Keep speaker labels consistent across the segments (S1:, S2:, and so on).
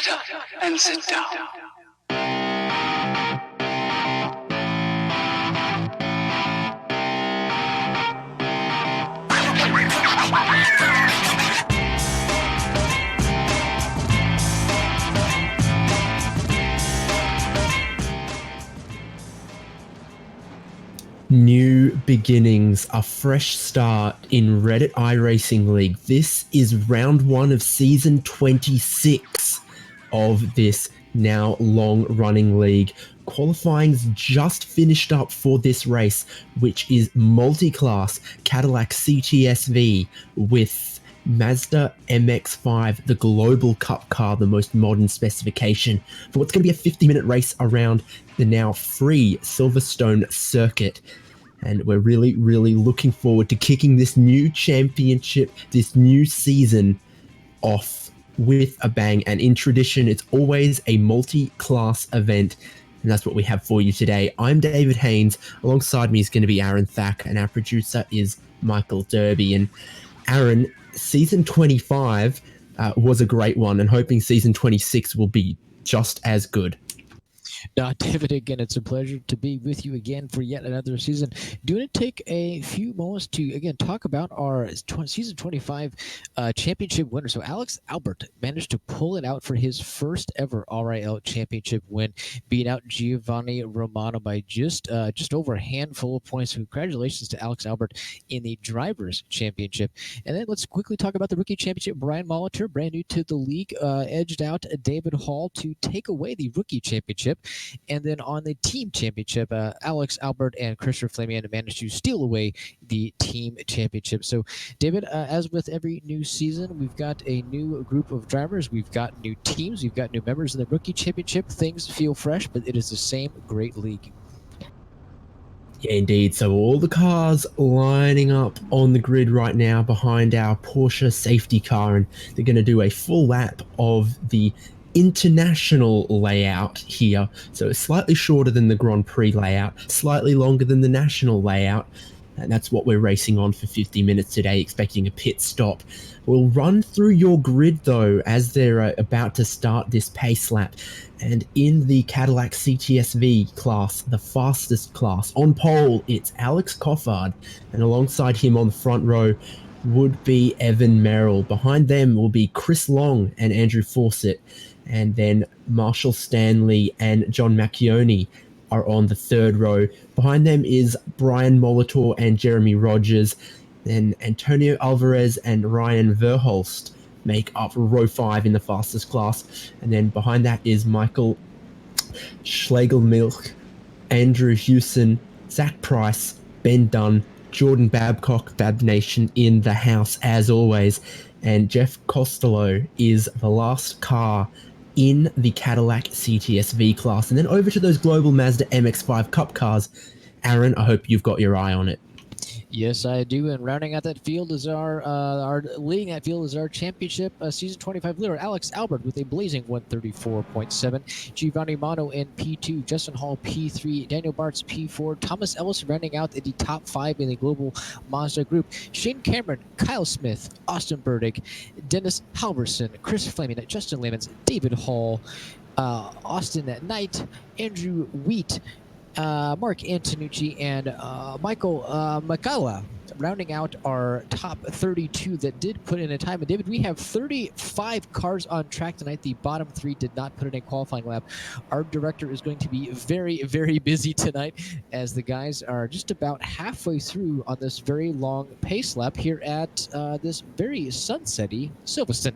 S1: Shut up and sit down.
S2: New beginnings, a fresh start in Reddit iRacing League. This is round 1 of season 26 of this now long-running league. Qualifying's just finished up for this race, which is multi-class Cadillac CTS-V with Mazda MX-5, the global cup car, the most modern specification, for what's going to be a 50-minute race around the now free Silverstone circuit. And we're really, really looking forward to kicking this new championship, this new season off with a bang. And in tradition, it's always a multi-class event. And that's what we have for you today. I'm David Haynes. Alongside me is going to be Aaron Thack, and our producer is Michael Derby. And Aaron, season 25 was a great one, and hoping season 26 will be just as good.
S3: David, again, it's a pleasure to be with you again for yet another season. Do you want to take a few moments to, again, talk about our season 25 championship winner? So Alex Albert managed to pull it out for his first ever RiL championship win, beating out Giovanni Romano by just over a handful of points. So congratulations to Alex Albert in the Drivers' Championship. And then let's quickly talk about the Rookie Championship. Brian Molitor, brand new to the league, edged out David Hall to take away the Rookie Championship. And then on the team championship, Alex Albert and Christopher Flamian managed to steal away the team championship. So, David, as with every new season, we've got a new group of drivers. We've got new teams. We've got new members in the Rookie Championship. Things feel fresh, but it is the same great league.
S2: Yeah, indeed. So all the cars lining up on the grid right now behind our Porsche safety car, and they're going to do a full lap of the international layout here. So it's slightly shorter than the Grand Prix layout, slightly longer than the national layout, and that's what we're racing on for 50 minutes today, expecting a pit stop. We'll run through your grid though as they're about to start this pace lap. And in the Cadillac CTS-V class, the fastest class, on pole it's Alex Coffard, and alongside him on the front row would be Evan Merrill. Behind them will be Chris Long and Andrew Fawcett. And then Marshall Stanley and John Macchione are on the third row. Behind them is Brian Molitor and Jeremy Rogers. Then Antonio Alvarez and Ryan Verholst make up row 5 in the fastest class. And then behind that is Michael Schlegelmilch, Andrew Hewson, Zach Price, Ben Dunn, Jordan Babcock, Bab Nation in the house as always. And Jeff Costello is the last car in the Cadillac CTS-V class. And then over to those global Mazda MX-5 Cup cars. Aaron, I hope you've got your eye on it.
S3: Yes, I do. And rounding out that field is our leading that field is our championship season 25 leader, Alex Albert, with a blazing 134.7. Giovanni Romano in P2, Justin Hall P3, Daniel Bartz P4, Thomas Ellis rounding out the top 5 in the global Mazda group. Shane Cameron, Kyle Smith, Austin Burdick, Dennis Halverson, Chris Flaming, Justin Lemons, David Hall, Austin Knight, Andrew Wheat, Mark Antonucci, and Michael Makala, rounding out our top 32 that did put in a time. And David, we have 35 cars on track tonight. The bottom 3 did not put in a qualifying lap. Our director is going to be very, very busy tonight, as the guys are just about halfway through on this very long pace lap here at this very sunsetty Silverstone.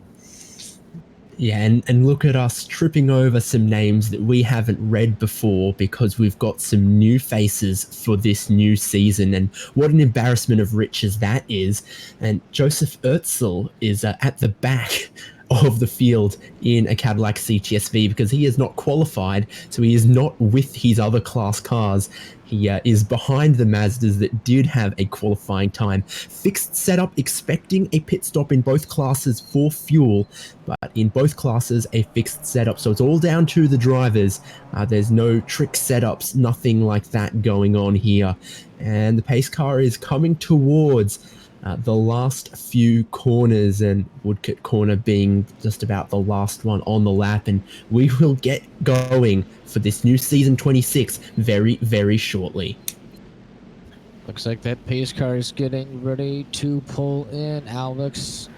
S2: Yeah, and look at us tripping over some names that we haven't read before because we've got some new faces for this new season, and what an embarrassment of riches that is. And Joseph Ertzel is at the back of the field in a Cadillac CTS-V because he is not qualified, so he is not with his other class cars. He is behind the Mazdas that did have a qualifying time. Fixed setup, expecting a pit stop in both classes for fuel, but in both classes a fixed setup. So it's all down to the drivers. There's no trick setups, nothing like that going on here. And the pace car is coming towards The last few corners, and Woodcote Corner being just about the last one on the lap, and we will get going for this new season 26 very, very shortly.
S3: Looks like that pace car is getting ready to pull in. Alex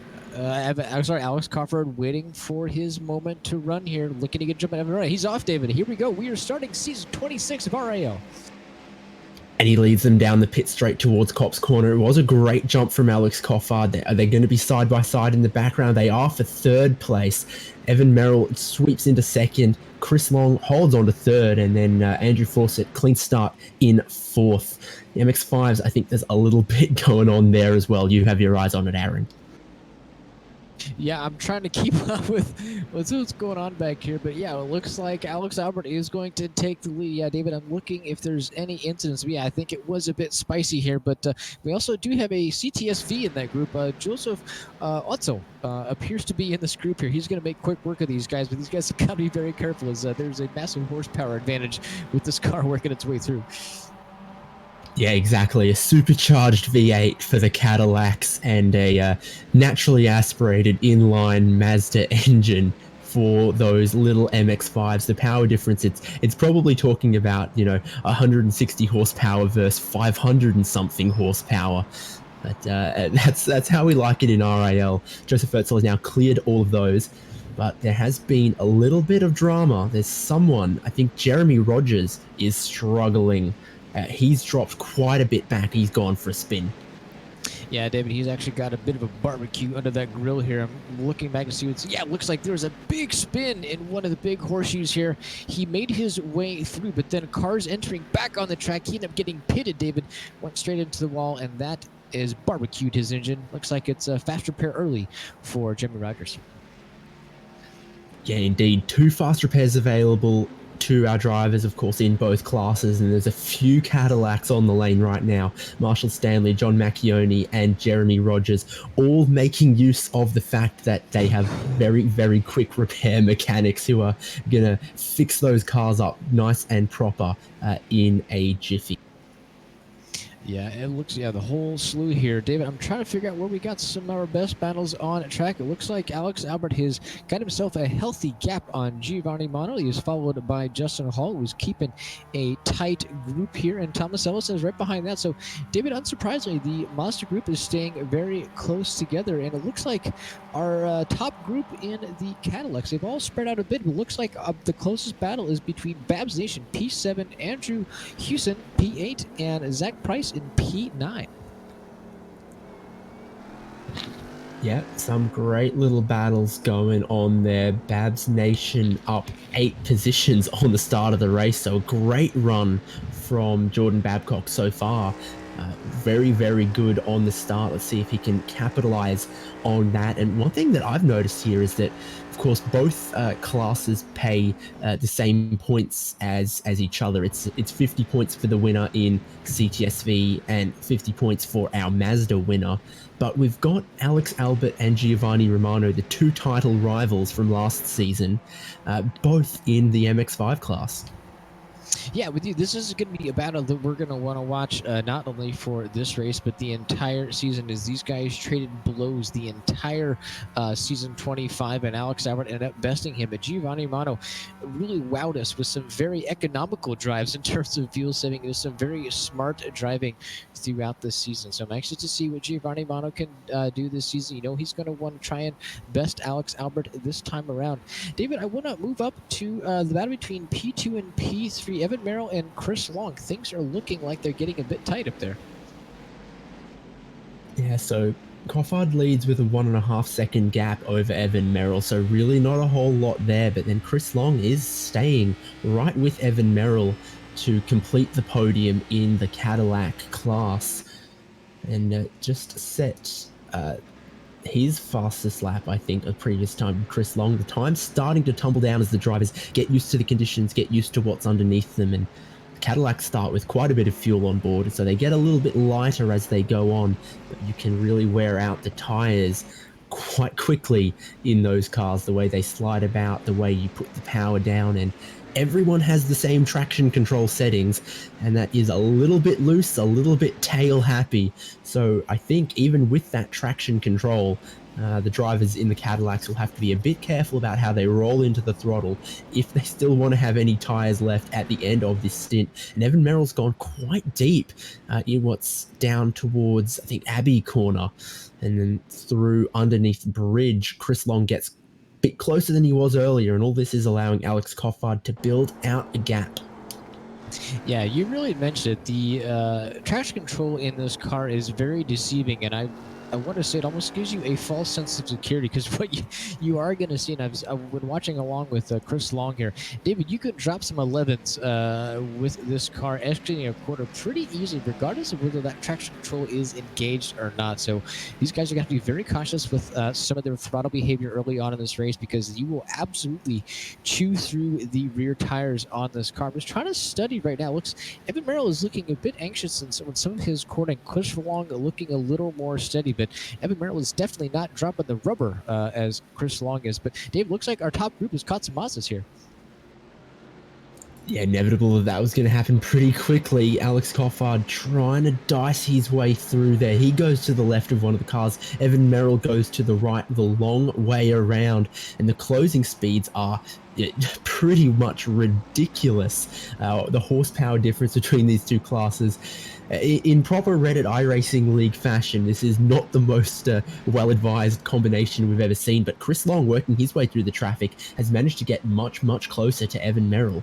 S3: Crawford waiting for his moment to run here, looking to get jump at Evan. Right, he's off, David. Here we go. We are starting season 26 of RiL.
S2: And he leads them down the pit straight towards Copse Corner. It was a great jump from Alex Crawford. Are they going to be side by side in the background? They are for third place. Evan Merrill sweeps into second. Chris Long holds on to third, and then Andrew Fawcett, clean start in fourth. The MX-5s, I think there's a little bit going on there as well. You have your eyes on it, Aaron.
S3: Yeah, I'm trying to keep up with what's going on back here, but yeah, it looks like Alex Albert is going to take the lead. Yeah, David, I'm looking if there's any incidents. Yeah, I think it was a bit spicy here, but we also do have a CTS-V in that group. Joseph Otto appears to be in this group here. He's going to make quick work of these guys, but these guys have got to be very careful as there's a massive horsepower advantage with this car working its way through.
S2: Yeah, exactly. A supercharged V8 for the Cadillacs and a naturally aspirated inline Mazda engine for those little MX-5s. The power difference, it's probably talking about, 160 horsepower versus 500 and something horsepower. But that's how we like it in RiL. Joseph Ertzel has now cleared all of those. But there has been a little bit of drama. There's someone, I think Jeremy Rogers, is struggling. He's dropped quite a bit back. He's gone for a spin.
S3: Yeah, David, he's actually got a bit of a barbecue under that grill here. I'm looking back to see what's... Yeah, it looks like there's a big spin in one of the big horseshoes here. He made his way through, but then cars entering back on the track. He ended up getting pitted, David. Went straight into the wall, and that is barbecued his engine. Looks like it's a fast repair early for Jeremy Rogers.
S2: Yeah, indeed. 2 fast repairs available to our drivers, of course, in both classes, and there's a few Cadillacs on the lane right now. Marshall Stanley, John Macchione, and Jeremy Rogers, all making use of the fact that they have very, very quick repair mechanics who are gonna fix those cars up nice and proper in a jiffy.
S3: Yeah, it looks, the whole slew here. David, I'm trying to figure out where we got some of our best battles on track. It looks like Alex Albert has got himself a healthy gap on Giovanni Mono. He is followed by Justin Hall, who's keeping a tight group here, and Thomas Ellison is right behind that. So, David, unsurprisingly, the Mazda group is staying very close together, and it looks like our top group in the Cadillacs, they've all spread out a bit. It looks like the closest battle is between Babs Nation, P7, Andrew Hewson, P8, and Zach Price in P9.
S2: Yeah, some great little battles going on there. Babs Nation up 8 positions on the start of the race, so a great run from Jordan Babcock so far. Very, very good on the start. Let's see if he can capitalize on that. And one thing that I've noticed here is that, of course, both classes pay the same points as each other. It's 50 points for the winner in CTS-V and 50 points for our Mazda winner. But we've got Alex Albert and Giovanni Romano, the 2 title rivals from last season, both in the MX-5 class.
S3: Yeah, with you, this is going to be a battle that we're going to want to watch not only for this race, but the entire season, as these guys traded blows the entire season 25, and Alex Albert ended up besting him. But Giovanni Romano really wowed us with some very economical drives in terms of fuel saving. It was some very smart driving throughout this season. So I'm anxious to see what Giovanni Romano can do this season. He's going to want to try and best Alex Albert this time around. David, I want to move up to the battle between P2 and P3. Evan Merrill and Chris Long. Things are looking like they're getting a bit tight up there.
S2: Yeah, so Crawford leads with a 1.5 second gap over Evan Merrill, so really not a whole lot there, but then Chris Long is staying right with Evan Merrill to complete the podium in the Cadillac class, and just set his fastest lap, I think, of previous time. Chris Long, the time's starting to tumble down as the drivers get used to the conditions, get used to what's underneath them, and the Cadillacs start with quite a bit of fuel on board, so they get a little bit lighter as they go on, but you can really wear out the tires quite quickly in those cars, the way they slide about, the way you put the power down, and everyone has the same traction control settings, and that is a little bit loose, a little bit tail happy. So I think even with that traction control, the drivers in the Cadillacs will have to be a bit careful about how they roll into the throttle if they still want to have any tires left at the end of this stint. And Evan Merrill's gone quite deep in what's down towards, I think, Abbey Corner, and then through underneath the bridge. Chris Long gets a bit closer than he was earlier, and all this is allowing Alex Coffard to build out a gap.
S3: Yeah, you really mentioned it. The traction control in this car is very deceiving, and I want to say it almost gives you a false sense of security, because what you are going to see, and I've been watching along with Chris Long here. David, you could drop some 11s with this car exiting a quarter pretty easily, regardless of whether that traction control is engaged or not. So these guys are going to have to be very cautious with some of their throttle behavior early on in this race, because you will absolutely chew through the rear tires on this car. I'm just trying to study right now. Looks Evan Merrill is looking a bit anxious in some of his cornering. Chris Long looking a little more steady, but Evan Merrill is definitely not dropping the rubber as Chris Long is. But Dave, looks like our top group has caught some Mazdas here.
S2: Yeah, inevitable that was going to happen pretty quickly. Alex Coffard trying to dice his way through there. He goes to the left of one of the cars. Evan Merrill goes to the right, the long way around. And the closing speeds are pretty much ridiculous. The horsepower difference between these two classes. In proper Reddit iRacing League fashion, this is not the most well-advised combination we've ever seen. But Chris Long, working his way through the traffic, has managed to get much, much closer to Evan Merrill.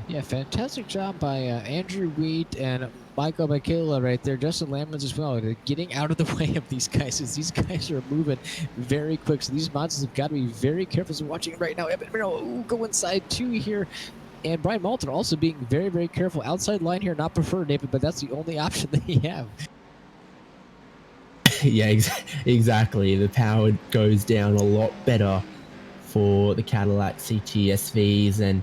S3: Yeah, fantastic job by Andrew Wheat and Michael Michaela right there. Justin Lamans as well, getting out of the way of these guys, as these guys are moving very quick. So these Mazdas have got to be very careful. So watching right now, Evan Merrill go inside 2 here. And Brian Malton also being very, very careful. Outside line here, not preferred, David, but that's the only option that you have.
S2: Yeah, exactly. The power goes down a lot better for the Cadillac CTS-Vs, and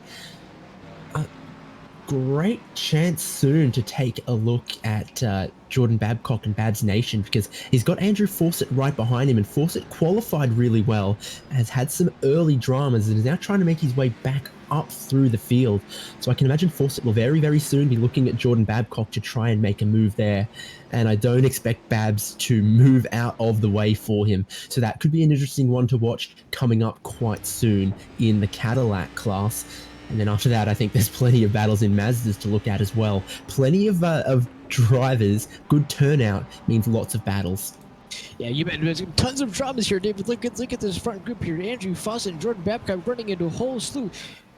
S2: great chance soon to take a look at Jordan Babcock and Babs Nation, because he's got Andrew Fawcett right behind him, and Fawcett qualified really well, has had some early dramas, and is now trying to make his way back up through the field. So I can imagine Fawcett will very, very soon be looking at Jordan Babcock to try and make a move there. And I don't expect Babs to move out of the way for him. So that could be an interesting one to watch coming up quite soon in the Cadillac class. And then after that, I think there's plenty of battles in Mazdas to look at as well. Plenty of drivers, good turnout means lots of battles.
S3: Yeah, you bet. There's tons of dramas here, David. Look at this front group here. Andrew Fawcett and Jordan Babcock running into a whole slew.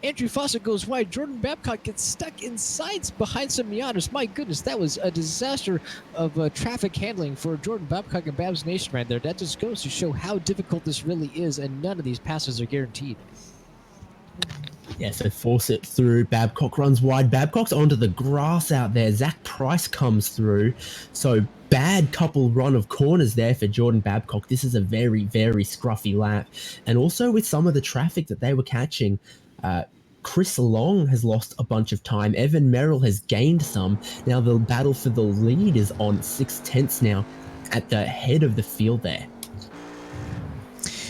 S3: Andrew Fawcett goes wide. Jordan Babcock gets stuck inside behind some Miatas. My goodness, that was a disaster of traffic handling for Jordan Babcock and Babs Nation right there. That just goes to show how difficult this really is, and none of these passes are guaranteed.
S2: Yeah, so Fawcett through, Babcock runs wide. Babcock's onto the grass out there. Zach Price comes through. So bad couple run of corners there for Jordan Babcock. This is a very, very scruffy lap. And also with some of the traffic that they were catching, Chris Long has lost a bunch of time. Evan Merrill has gained some. Now the battle for the lead is on 6/10 now at the head of the field there.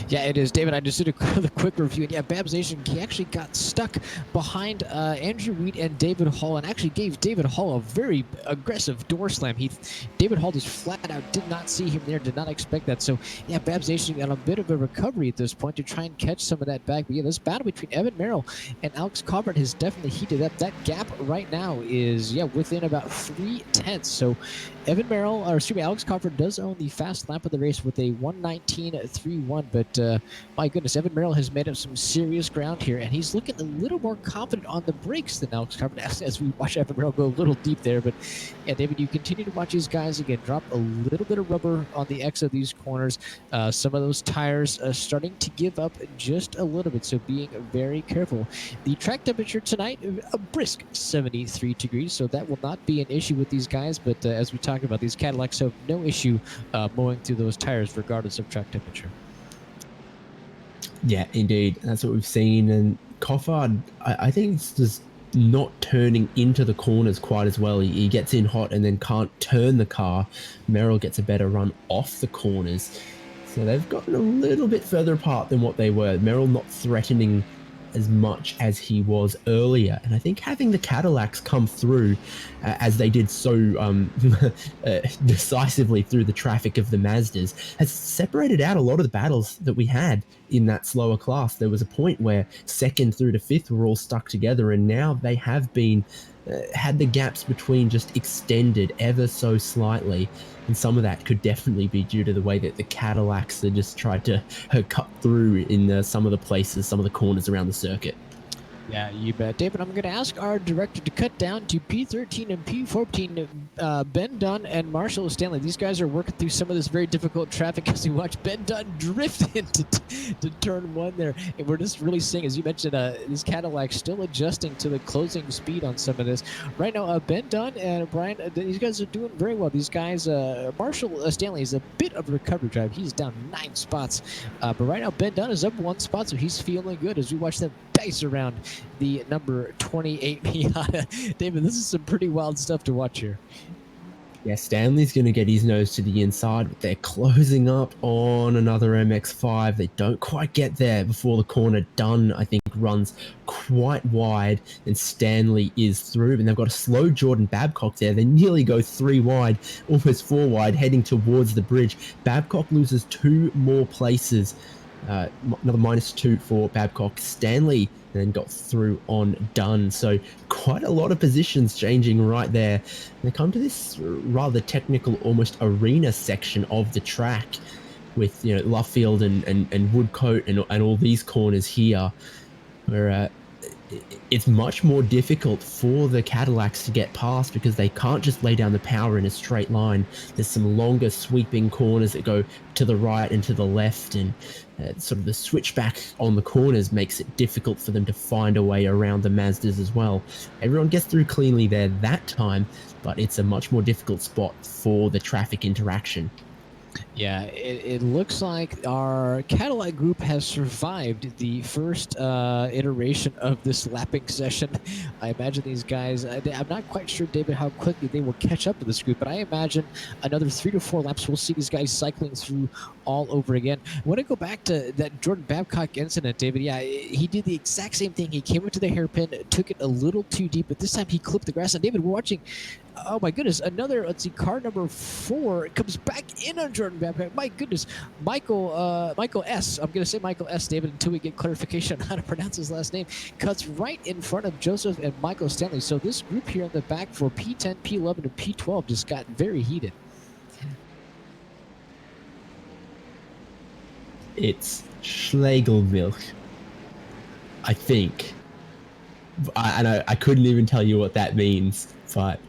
S3: Yeah, it is. David, I just did a quick review. And yeah, Babs Nation, he actually got stuck behind Andrew Wheat and David Hall, and actually gave David Hall a very aggressive door slam. David Hall just flat out did not see him there, did not expect that. So yeah, Babs Nation got a bit of a recovery at this point to try and catch some of that back. But yeah, this battle between Evan Merrill and Alex Coffard has definitely heated up. That gap right now is, yeah, within about 3/10. So Alex Coffard does own the fast lap of the race with a 1:19.31, but my goodness, Evan Merrill has made up some serious ground here, and he's looking a little more confident on the brakes than Alex Coffard as we watch Evan Merrill go a little deep there. But yeah, David, you continue to watch these guys again drop a little bit of rubber on the X of these corners. Some of those tires starting to give up just a little bit, so being very careful. The track temperature tonight, a brisk 73 degrees, so that will not be an issue with these guys. But as we talked about, these Cadillacs have no issue mowing through those tires regardless of track temperature.
S2: Yeah, indeed. That's what we've seen. And Coffard, I think it's just not turning into the corners quite as well. He gets in hot and then can't turn the car. Merrill gets a better run off the corners. So they've gotten a little bit further apart than what they were. Merrill not threatening as much as he was earlier. And I think having the Cadillacs come through as they did so decisively through the traffic of the Mazdas has separated out a lot of the battles that we had in that slower class. There was a point where second through to fifth were all stuck together, and now they have been had the gaps between just extended ever so slightly. And some of that could definitely be due to the way that the Cadillacs had just tried to cut through in some of the places, some of the corners around the circuit.
S3: Yeah, you bet. David, I'm going to ask our director to cut down to P13 and P14, Ben Dunn and Marshall Stanley. These guys are working through some of this very difficult traffic as we watch Ben Dunn drift into to turn one there. And we're just really seeing, as you mentioned, these Cadillacs still adjusting to the closing speed on some of this. Right now, Ben Dunn and Brian, these guys are doing very well. These guys, Marshall Stanley is a bit of a recovery drive. He's down 9 spots. But right now, Ben Dunn is up 1 spot, so he's feeling good as we watch them dice around the number 28 Miata. David, this is some pretty wild stuff to watch here.
S2: Yeah, Stanley's going to get his nose to the inside, but they're closing up on another MX-5. They don't quite get there before the corner. Dunn, I think, runs quite wide, and Stanley is through. And they've got a slow Jordan Babcock there. They nearly go 3 wide, almost 4 wide, heading towards the bridge. Babcock loses 2 more places. Another -2 for Babcock. Stanley then got through on Dunn. So quite a lot of positions changing right there. They come to this rather technical, almost arena section of the track with, you know, Luffield and Woodcote and all these corners here, where it's much more difficult for the Cadillacs to get past because they can't just lay down the power in a straight line. There's some longer sweeping corners that go to the right and to the left, and sort of the switchback on the corners makes it difficult for them to find a way around the Mazdas as well. Everyone gets through cleanly there that time, but it's a much more difficult spot for the traffic interaction.
S3: Yeah, it looks like our Cadillac group has survived the first iteration of this lapping session. I imagine these guys, I'm not quite sure, David, how quickly they will catch up to this group, but I imagine another 3 to 4 laps, we'll see these guys cycling through all over again. I want to go back to that Jordan Babcock incident, David. Yeah, he did the exact same thing. He came into the hairpin, took it a little too deep, but this time he clipped the grass. And David, we're watching, oh my goodness, another, let's see, car number 4 comes back in on Jordan Babcock. My goodness, Michael S. I'm going to say Michael S., David, until we get clarification on how to pronounce his last name. Cuts right in front of Joseph and Michael Stanley. So this group here in the back for P10, P11, and P12 just got very heated.
S2: It's Schlegelmilch, I think. I couldn't even tell you what that means, but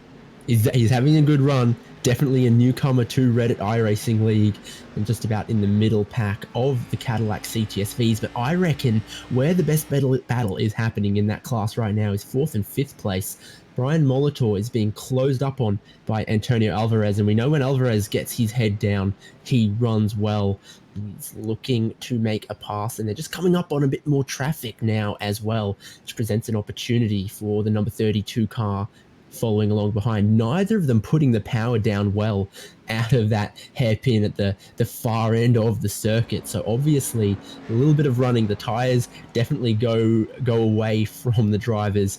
S2: he's having a good run. Definitely a newcomer to Reddit iRacing League and just about in the middle pack of the Cadillac CTS-Vs. But I reckon where the best battle is happening in that class right now is 4th and 5th place. Brian Molitor is being closed up on by Antonio Alvarez, and we know when Alvarez gets his head down, he runs well. He's looking to make a pass, and they're just coming up on a bit more traffic now as well, which presents an opportunity for the number 32 car following along behind. Neither of them putting the power down well out of that hairpin at the far end of the circuit. So obviously a little bit of running. The tires definitely go away from the drivers,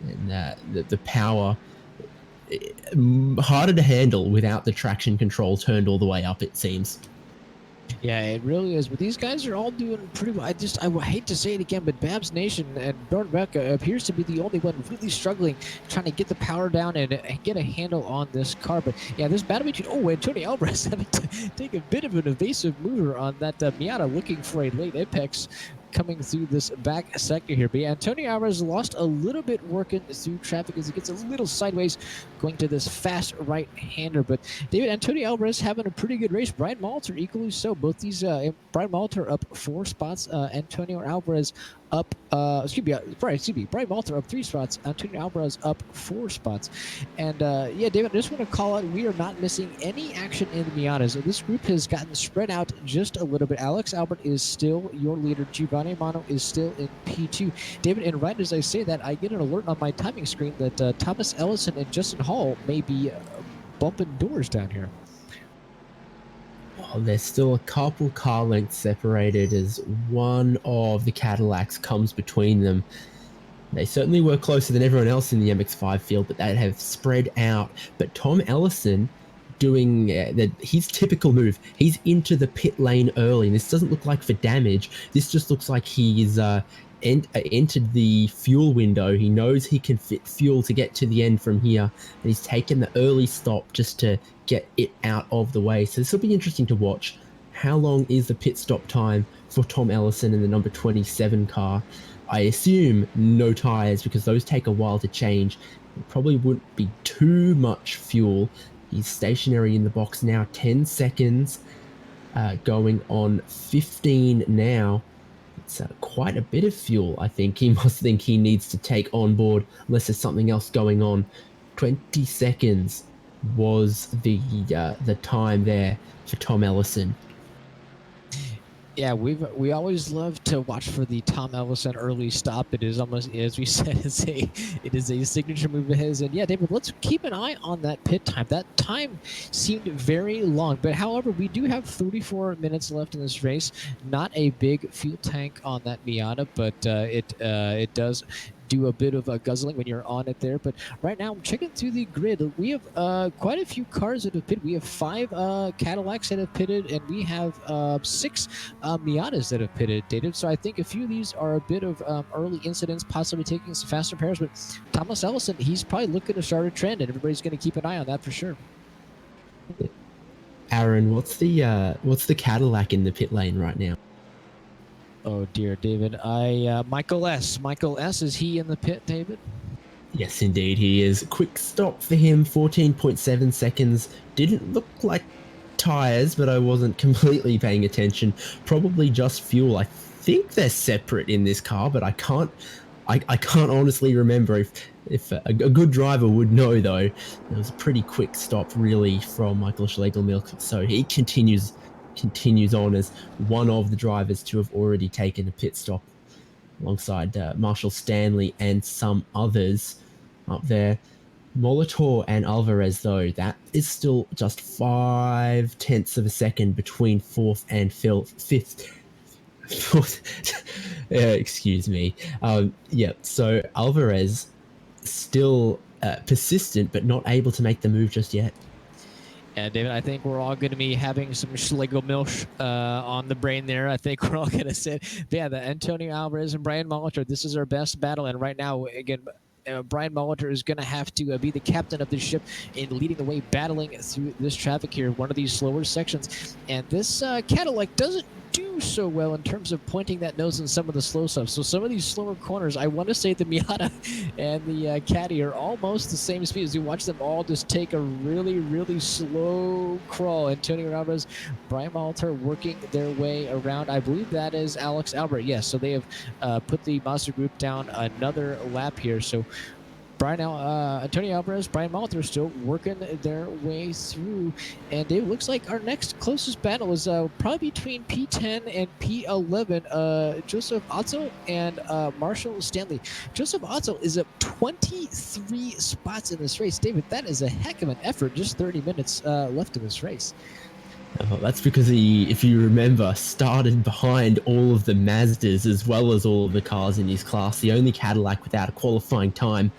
S2: and the power harder to handle without the traction control turned all the way up, it seems.
S3: Yeah, it really is. But these guys are all doing pretty well. I hate to say it again, but Babs Nation and Jordan Becca appears to be the only one really struggling, trying to get the power down and get a handle on this car. But yeah, this battle between, Antonio Alvarez having to take a bit of an evasive mover on that Miata, looking for a late apex coming through this back sector here. But yeah, Antonio Alvarez lost a little bit working through traffic as he gets a little sideways going to this fast right-hander. But David, Antonio Alvarez having a pretty good race. Brian Malter equally so. Both these, Brian Malter up 4 spots, Antonio Alvarez up, Brian Malter up 3 spots, Antonio Alvarez up 4 spots. And yeah, David, I just want to call out, we are not missing any action in the Miatas. This group has gotten spread out just a little bit. Alex Albert is still your leader. Giovanni Mano is still in P2. David, and right as I say that, I get an alert on my timing screen that Thomas Ellison and Justin Hall may be bumping doors down here.
S2: Oh, there's still a couple car lengths separated as one of the Cadillacs comes between them. They certainly were closer than everyone else in the MX-5 field, but they have spread out. But Tom Ellison doing his typical move. He's into the pit lane early, and this doesn't look like for damage. This just looks like he's entered the fuel window. He knows he can fit fuel to get to the end from here, and he's taken the early stop just to get it out of the way. So this will be interesting to watch. How long is the pit stop time for Tom Ellison in the number 27 car? I assume no tires because those take a while to change. It probably wouldn't be too much fuel. He's stationary in the box now, 10 seconds, going on 15 now. It's quite a bit of fuel, I think. He must think he needs to take on board unless there's something else going on. 20 seconds was the time there for Tom Ellison.
S3: Yeah, we always love to watch for the Tom Ellison early stop. It is almost, as we said, it is a signature move of his. And yeah, David, let's keep an eye on that pit time. That time seemed very long, but however, we do have 34 minutes left in this race. Not a big fuel tank on that Miata, but it does do a bit of guzzling when you're on it there. But right now, I'm checking through the grid. We have quite a few cars that have pitted. We have 5 Cadillacs that have pitted, and we have 6 Miatas that have pitted, David. So I think a few of these are a bit of early incidents, possibly taking some faster pairs. But Thomas Ellison, he's probably looking to start a trend, and everybody's going to keep an eye on that for sure.
S2: Aaron, what's the Cadillac in the pit lane right now?
S3: Oh dear, David. Michael S. Michael S. Is he in the pit, David?
S2: Yes, indeed, he is. Quick stop for him, 14.7 seconds. Didn't look like tires, but I wasn't completely paying attention. Probably just fuel. I think they're separate in this car, but I can't honestly remember. If a good driver would know, though. It was a pretty quick stop, really, from Michael Schlegelmilch. So he continues on as one of the drivers to have already taken a pit stop alongside Marshall Stanley and some others up there. Molitor and Alvarez, though, that is still just 0.5 of a second between 4th and 5th. Excuse me. Yeah, so Alvarez still persistent, but not able to make the move just yet.
S3: Yeah, David, I think we're all going to be having some Schlegelmilch on the brain there. I think we're all going to say, yeah, the Antonio Alvarez and Brian Molitor, this is our best battle. And right now, again, Brian Molitor is going to have to be the captain of this ship in leading the way, battling through this traffic here, one of these slower sections. And this Cadillac doesn't do so well in terms of pointing that nose in some of the slow stuff. So some of these slower corners, I want to say the Miata and the Caddy are almost the same speed as you watch them all just take a really, really slow crawl. Antonio Alvarez, Brian Molitor working their way around. I believe that is Alex Albert. Yes, so they have put the Mazda group down another lap here. So Antonio Alvarez, Brian Molitor still working their way through. And it looks like our next closest battle is probably between P10 and P11. Joseph Otto and Marshall Stanley. Joseph Otto is up 23 spots in this race. David, that is a heck of an effort. Just 30 minutes left in this race.
S2: Oh, that's because he, if you remember, started behind all of the Mazdas as well as all of the cars in his class. The only Cadillac without a qualifying time,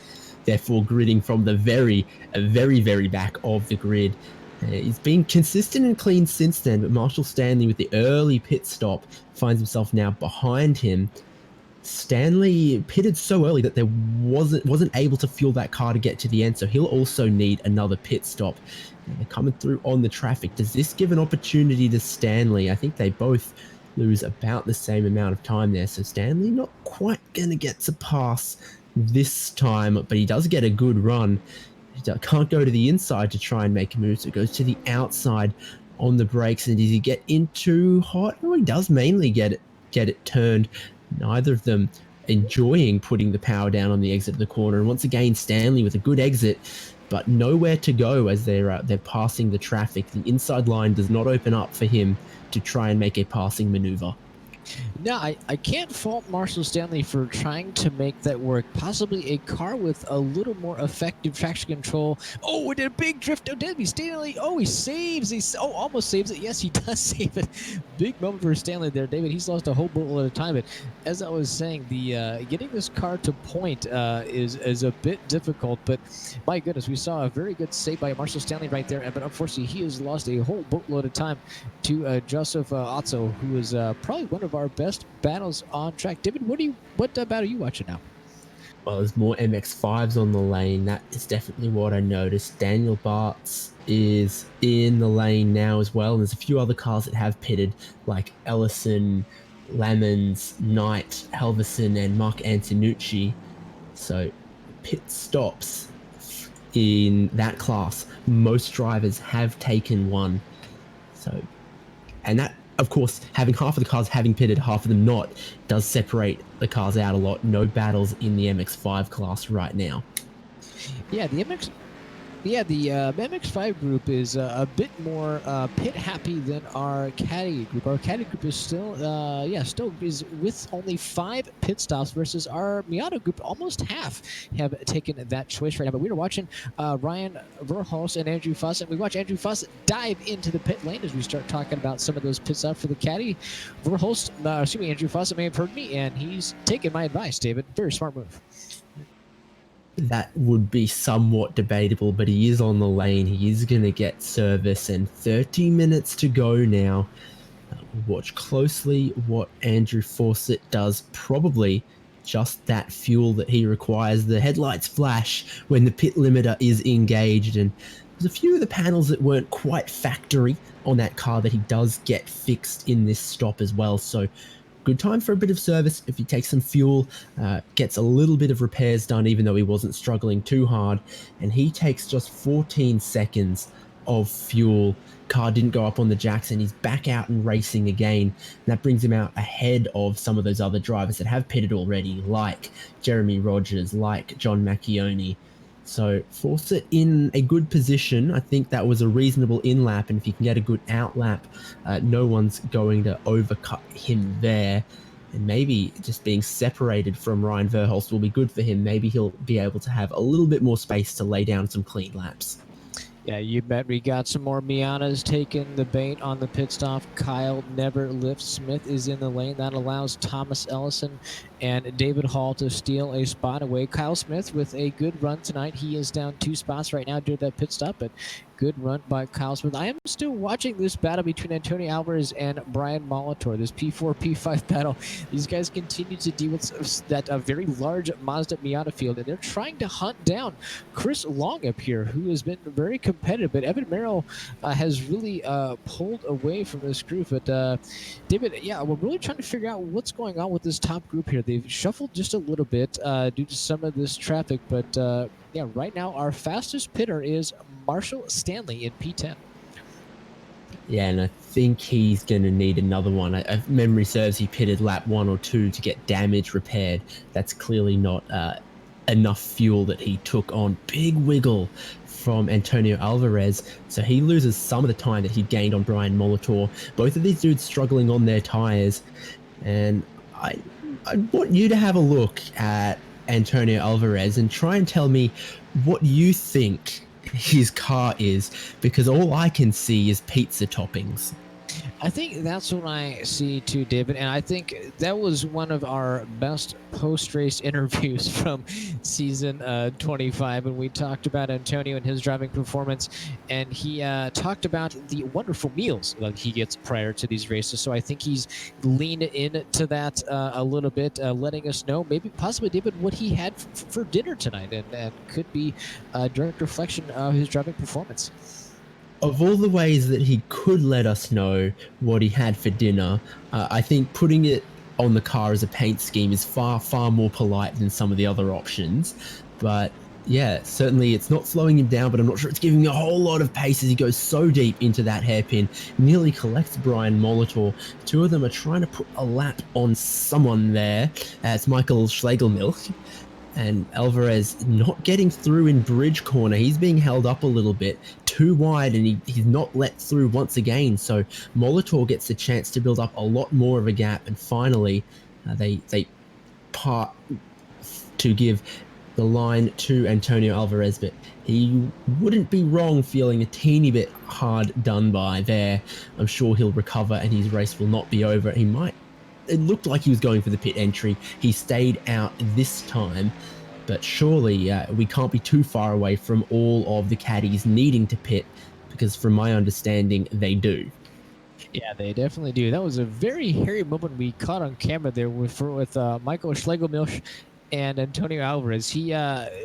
S2: therefore gridding from the very, very back of the grid. He's been consistent and clean since then, but Marshall Stanley with the early pit stop finds himself now behind him. Stanley pitted so early that there wasn't able to fuel that car to get to the end, so he'll also need another pit stop. They're coming through on the traffic. Does this give an opportunity to Stanley? I think they both lose about the same amount of time there, so Stanley not quite going to get to pass this time, but he does get a good run. He can't go to the inside to try and make a move, so it goes to the outside on the brakes. And does he get in too hot? No, he does mainly get it turned. Neither of them enjoying putting the power down on the exit of the corner. And once again, Stanley with a good exit, but nowhere to go as they're passing the traffic. The inside line does not open up for him to try and make a passing maneuver.
S3: No, I can't fault Marshall Stanley for trying to make that work. Possibly a car with a little more effective traction control. Oh, it did a big drift. Oh, Debbie Stanley. Oh, he saves. Almost saves it. Yes, he does save it. Big moment for Stanley there, David. He's lost a whole boatload of time. But as I was saying, the getting this car to point is a bit difficult. But my goodness, we saw a very good save by Marshall Stanley right there. But unfortunately, he has lost a whole boatload of time to Joseph Otto, who is probably one of our best battles on track. David, what battle are you watching now?
S2: Well, there's more MX-5s on the lane. That is definitely what I noticed. Daniel Bartz is in the lane now as well. And there's a few other cars that have pitted, like Ellison, Lamons, Knight, Helverson, and Mark Antonucci. So pit stops in that class, most drivers have taken one. So, and that, of course, having half of the cars having pitted, half of them not, does separate the cars out a lot. No battles in the MX-5 class right now.
S3: Yeah, the MX-5 group is a bit more pit happy than our caddy group. Our caddy group is still is with only 5 pit stops versus our Miata group. Almost half have taken that choice right now. But we were watching Ryan Verhulst and Andrew Fawcett. We watch Andrew Fawcett dive into the pit lane as we start talking about some of those pit stops for the caddy. Andrew Fawcett may have heard me, and he's taken my advice, David. Very smart move.
S2: That would be somewhat debatable, but he is on the lane. He is going to get service, and 30 minutes to go now. Watch closely what Andrew Fawcett does. Probably just that fuel that he requires. The headlights flash when the pit limiter is engaged, and there's a few of the panels that weren't quite factory on that car that he does get fixed in this stop as well. So good time for a bit of service if he takes some fuel, gets a little bit of repairs done even though he wasn't struggling too hard, and he takes just 14 seconds of fuel. Car didn't go up on the jacks, and he's back out and racing again. And that brings him out ahead of some of those other drivers that have pitted already, like Jeremy Rogers, like John Macchione. So Fawcett in a good position. I think that was a reasonable in-lap, and if he can get a good out-lap, no one's going to overcut him there. And maybe just being separated from Ryan Verhulst will be good for him. Maybe he'll be able to have a little bit more space to lay down some clean laps.
S3: Yeah, you bet. We got some more Miatas taking the bait on the pit stop. Kyle Neverlift Smith is in the lane. That allows Thomas Ellison and David Hall to steal a spot away. Kyle Smith with a good run tonight. He is down 2 spots right now due to that pit stop, but good run by Kyle Smith. I am still watching this battle between Antonio Alvarez and Brian Molitor, this P4, P5 battle. These guys continue to deal with that very large Mazda Miata field, and they're trying to hunt down Chris Long up here, who has been very competitive, but Evan Merrill has really pulled away from this group. But David, yeah, we're really trying to figure out what's going on with this top group here. They've shuffled just a little bit due to some of this traffic, but yeah, right now our fastest pitter is Marshall Stanley in P10.
S2: Yeah, and I think he's going to need another one. If memory serves, he pitted lap 1 or 2 to get damage repaired. That's clearly not enough fuel that he took on. Big wiggle from Antonio Alvarez, so he loses some of the time that he gained on Brian Molitor. Both of these dudes struggling on their tires, and I want you to have a look at Antonio Alvarez and try and tell me what you think his car is, because all I can see is pizza toppings.
S3: I think that's what I see too, David, and I think that was one of our best post-race interviews from season 25 when we talked about Antonio and his driving performance, and he talked about the wonderful meals that he gets prior to these races. So I think he's leaned into that a little bit, letting us know maybe possibly, David, what he had for dinner tonight, and could be a direct reflection of his driving performance.
S2: Of all the ways that he could let us know what he had for dinner, I think putting it on the car as a paint scheme is far, far more polite than some of the other options. But yeah, certainly it's not slowing him down, but I'm not sure it's giving him a whole lot of pace as he goes so deep into that hairpin, nearly collects Brian Molitor. Two of them are trying to put a lap on someone there. It's Michael Schlegelmilch. And Alvarez not getting through in bridge corner. He's being held up a little bit. too wide, and he's not let through once again. So Molitor gets a chance to build up a lot more of a gap, and finally they part to give the line to Antonio Alvarez, but he wouldn't be wrong feeling a teeny bit hard done by there. I'm sure he'll recover and his race will not be over. It looked like he was going for the pit entry. He stayed out this time, but surely we can't be too far away from all of the caddies needing to pit, because from my understanding, they do.
S3: Yeah, they definitely do. That was a very hairy moment we caught on camera there with Michael Schlegelmilch and Antonio Alvarez. He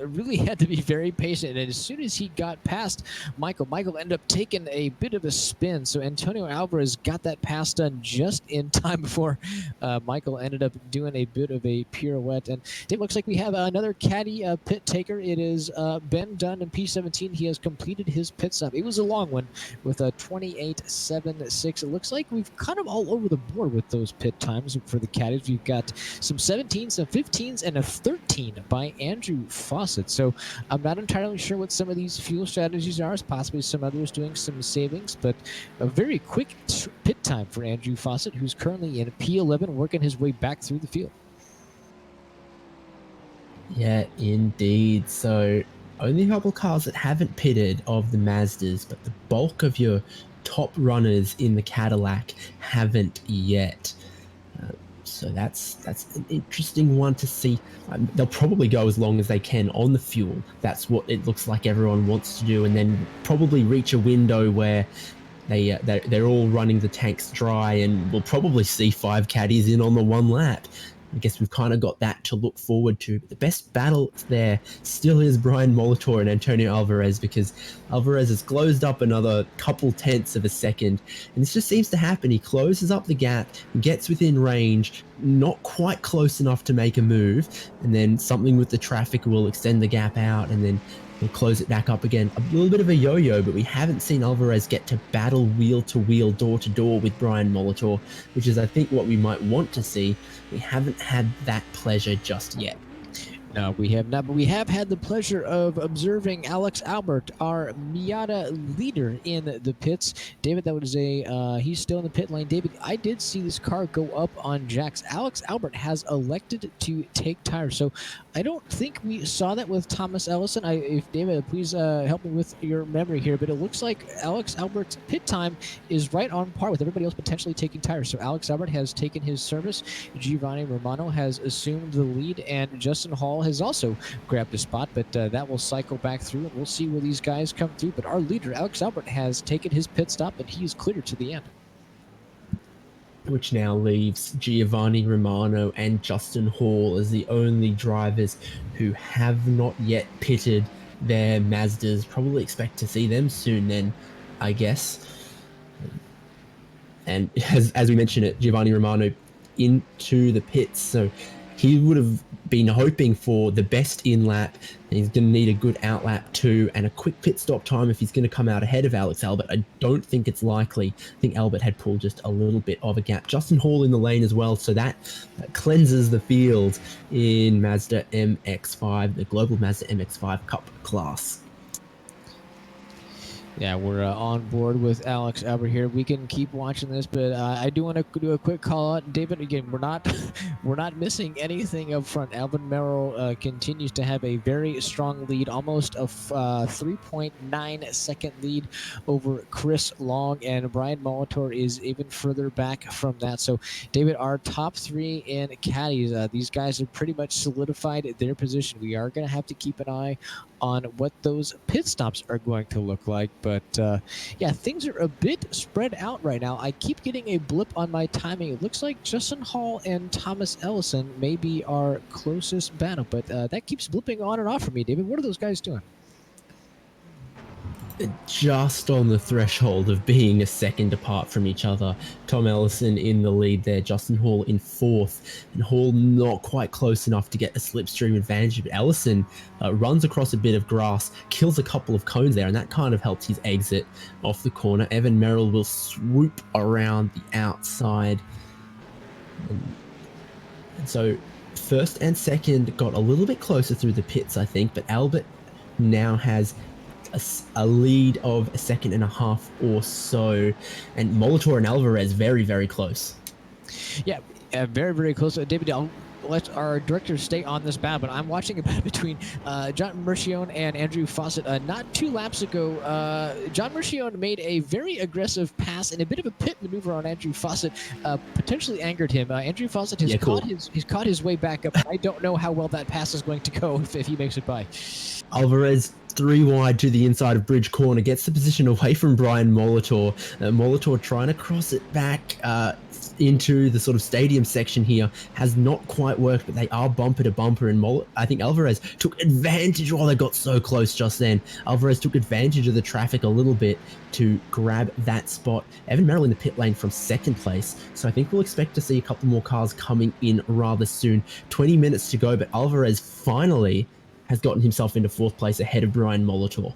S3: really had to be very patient, and as soon as he got past Michael ended up taking a bit of a spin. So Antonio Alvarez got that pass done just in time before Michael ended up doing a bit of a pirouette. And it looks like we have another caddy pit taker. It is Ben Dunn in P17. He has completed his pit stop. It was a long one with a 28.76. It looks like we've kind of all over the board with those pit times for the caddies. We've got some 17s, some 15s, and a 13 by Andrew Fawcett. So I'm not entirely sure what some of these fuel strategies are, possibly some others doing some savings, but a very quick pit time for Andrew Fawcett, who's currently in P11 working his way back through the field.
S2: Yeah, indeed. So only a couple cars that haven't pitted of the Mazdas, but the bulk of your top runners in the Cadillac haven't yet. So that's an interesting one to see. They'll probably go as long as they can on the fuel. That's what it looks like everyone wants to do, and then probably reach a window where they're all running the tanks dry, and we'll probably see 5 caddies in on the one lap. I guess we've kind of got that to look forward to. But the best battle there still is Brian Molitor and Antonio Alvarez, because Alvarez has closed up another couple tenths of a second. And this just seems to happen. He closes up the gap, gets within range, not quite close enough to make a move. And then something with the traffic will extend the gap out, and then he'll close it back up again. A little bit of a yo-yo, but we haven't seen Alvarez get to battle wheel-to-wheel, door-to-door with Brian Molitor, which is, I think, what we might want to see. We haven't had that pleasure just yet.
S3: No, we have not, but we have had the pleasure of observing Alex Albert, our Miata leader in the pits. David, that was he's still in the pit lane. David, I did see this car go up on jacks. Alex Albert has elected to take tires, so I don't think we saw that with Thomas Ellison. If David, please help me with your memory here, but it looks like Alex Albert's pit time is right on par with everybody else potentially taking tires. So Alex Albert has taken his service. Giovanni Romano has assumed the lead, and Justin Hall has also grabbed a spot, but that will cycle back through, and we'll see where these guys come through. But our leader, Alex Albert, has taken his pit stop, and he is clear to the end.
S2: Which now leaves Giovanni Romano and Justin Hall as the only drivers who have not yet pitted their Mazdas. Probably expect to see them soon then, I guess. And as we mentioned it, Giovanni Romano into the pits, so he would have been hoping for the best in lap, and he's going to need a good out lap too, and a quick pit stop time if he's going to come out ahead of Alex Albert. I don't think it's likely. I think Albert had pulled just a little bit of a gap. Justin Hall in the lane as well, so that cleanses the field in Mazda MX-5, the Global Mazda MX-5 Cup class.
S3: Yeah, we're on board with Alex Albert here. We can keep watching this, but I do want to do a quick call out. David, again, we're not missing anything up front. Alvin Merrill continues to have a very strong lead, almost a 3.9 second lead over Chris Long, and Brian Molitor is even further back from that. So, David, our top 3 in caddies, these guys have pretty much solidified their position. We are going to have to keep an eye on what those pit stops are going to look like. But yeah, things are a bit spread out right now. I keep getting a blip on my timing. It looks like Justin Hall and Thomas Ellison may be our closest battle, but that keeps blipping on and off for me. David, what are those guys doing?
S2: Just on the threshold of being a second apart from each other. Tom Ellison in the lead there, Justin Hall in 4th, and Hall not quite close enough to get a slipstream advantage, but Ellison runs across a bit of grass, kills a couple of cones there, and that kind of helps his exit off the corner. Evan Merrill will swoop around the outside. And so first and second got a little bit closer through the pits, I think, but Albert now has a lead of a second and a half or so, and Molitor and Alvarez very, very close.
S3: Yeah, very, very close. David, I'll let our director stay on this battle, but I'm watching a battle between John Mercione and Andrew Fawcett. Not 2 laps ago, John Mercione made a very aggressive pass and a bit of a pit maneuver on Andrew Fawcett, potentially angered him. Andrew Fawcett has caught his way back up. I don't know how well that pass is going to go if he makes it by.
S2: Alvarez 3 wide to the inside of Bridge Corner, gets the position away from Brian Molitor. Molitor trying to cross it back into the sort of stadium section here has not quite worked, but they are bumper to bumper, and I think Alvarez took advantage. Oh, they got so close just then. Alvarez took advantage of the traffic a little bit to grab that spot. Evan Merrill in the pit lane from 2nd place, so I think we'll expect to see a couple more cars coming in rather soon. 20 minutes to go, but Alvarez finally has gotten himself into 4th place ahead of Brian Molitor.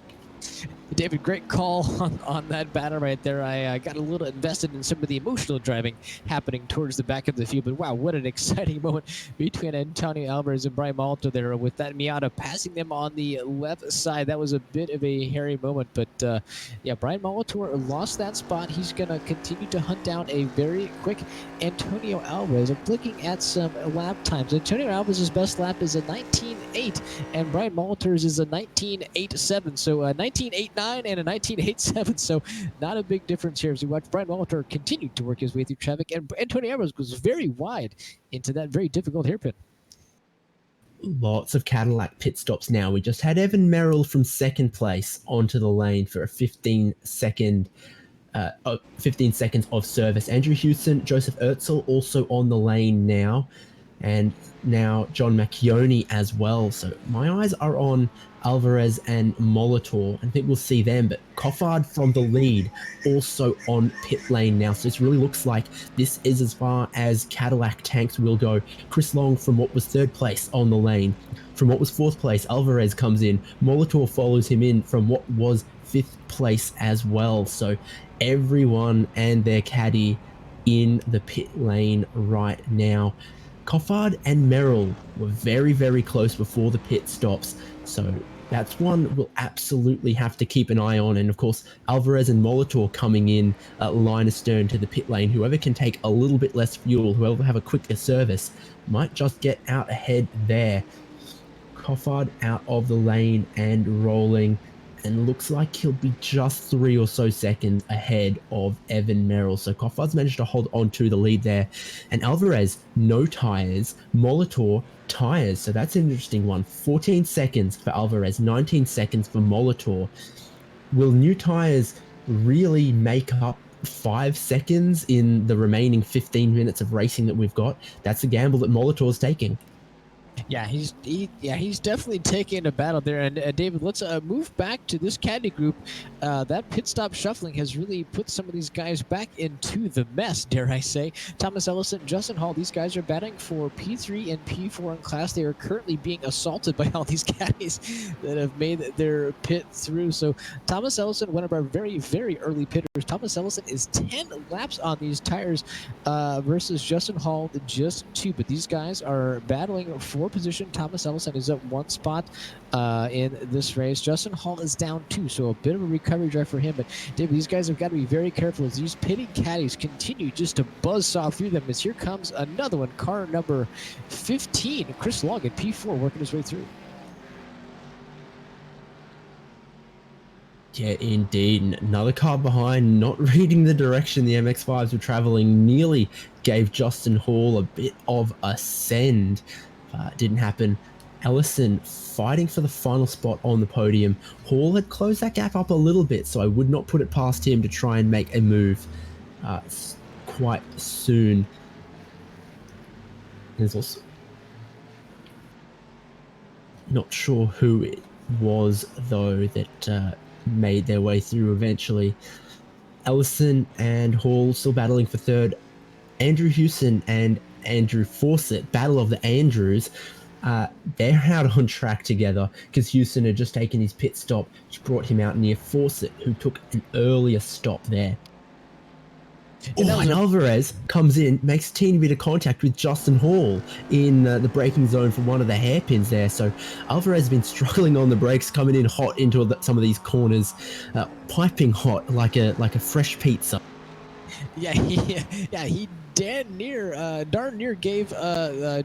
S3: David, great call on that battle right there. I got a little invested in some of the emotional driving happening towards the back of the field, but wow, what an exciting moment between Antonio Alvarez and Brian Molitor there, with that Miata passing them on the left side. That was a bit of a hairy moment, but yeah, Brian Molitor lost that spot. He's going to continue to hunt down a very quick Antonio Alvarez. I'm looking at some lap times. Antonio Alvarez's best lap is a 19.8, and Brian Molitor's is a 19.87, so a 19.89 and a 19.87, so not a big difference here as we watch Brian Molitor continue to work his way through traffic, and Antonio Alvarez goes very wide into that very difficult hairpin.
S2: Lots of Cadillac pit stops now. We just had Evan Merrill from 2nd place onto the lane for a 15 seconds of service. Andrew Hewson, Joseph Ertzel also on the lane now, and now John Macchione as well. So my eyes are on Alvarez and Molitor. I think we'll see them, but Coffard from the lead also on pit lane now. So this really looks like this is as far as Cadillac tanks will go. Chris Long from what was 3rd place on the lane. From what was 4th place, Alvarez comes in. Molitor follows him in from what was 5th place as well. So everyone and their caddy in the pit lane right now. Coffard and Merrill were very, very close before the pit stops, so that's one we'll absolutely have to keep an eye on. And of course, Alvarez and Molitor coming in line astern to the pit lane. Whoever can take a little bit less fuel, whoever have a quicker service, might just get out ahead there. Coffard out of the lane and rolling, and looks like he'll be just 3 or so seconds ahead of Evan Merrill. So Coffard's managed to hold on to the lead there. And Alvarez, no tyres. Molitor, tyres. So that's an interesting one. 14 seconds for Alvarez, 19 seconds for Molitor. Will new tyres really make up 5 seconds in the remaining 15 minutes of racing that we've got? That's a gamble that Molitor's taking.
S3: Yeah, he's definitely taking a battle there. And David, let's move back to this caddy group. That pit stop shuffling has really put some of these guys back into the mess, dare I say. Thomas Ellison, Justin Hall, these guys are batting for P3 and P4 in class. They are currently being assaulted by all these caddies that have made their pit through. So Thomas Ellison, one of our very, very early pitters. Thomas Ellison is 10 laps on these tires versus Justin Hall just 2. But these guys are battling for position. Thomas Ellison is up 1 spot in this race. Justin Hall is down 2, so a bit of a recovery drive for him. But David, these guys have got to be very careful as these pitting caddies continue just to buzzsaw through them. As here comes another one, car number 15, Chris Long in P4, working his way through.
S2: Yeah, indeed. Another car behind, not reading the direction the MX-5s were traveling, nearly gave Justin Hall a bit of a send. Didn't happen. Ellison fighting for the final spot on the podium. Hall had closed that gap up a little bit, so I would not put it past him to try and make a move quite soon. There's also not sure who it was, though, that made their way through eventually. Ellison and Hall still battling for 3rd. Andrew Hewson and Andrew Fawcett, battle of the Andrews. They're out on track together because Hewson had just taken his pit stop, which brought him out near Fawcett, who took an earlier stop there. And Alvarez comes in, makes a teeny bit of contact with Justin Hall in the braking zone for one of the hairpins there. So Alvarez has been struggling on the brakes, coming in hot into some of these corners, piping hot like a fresh pizza.
S3: Yeah, he darn near gave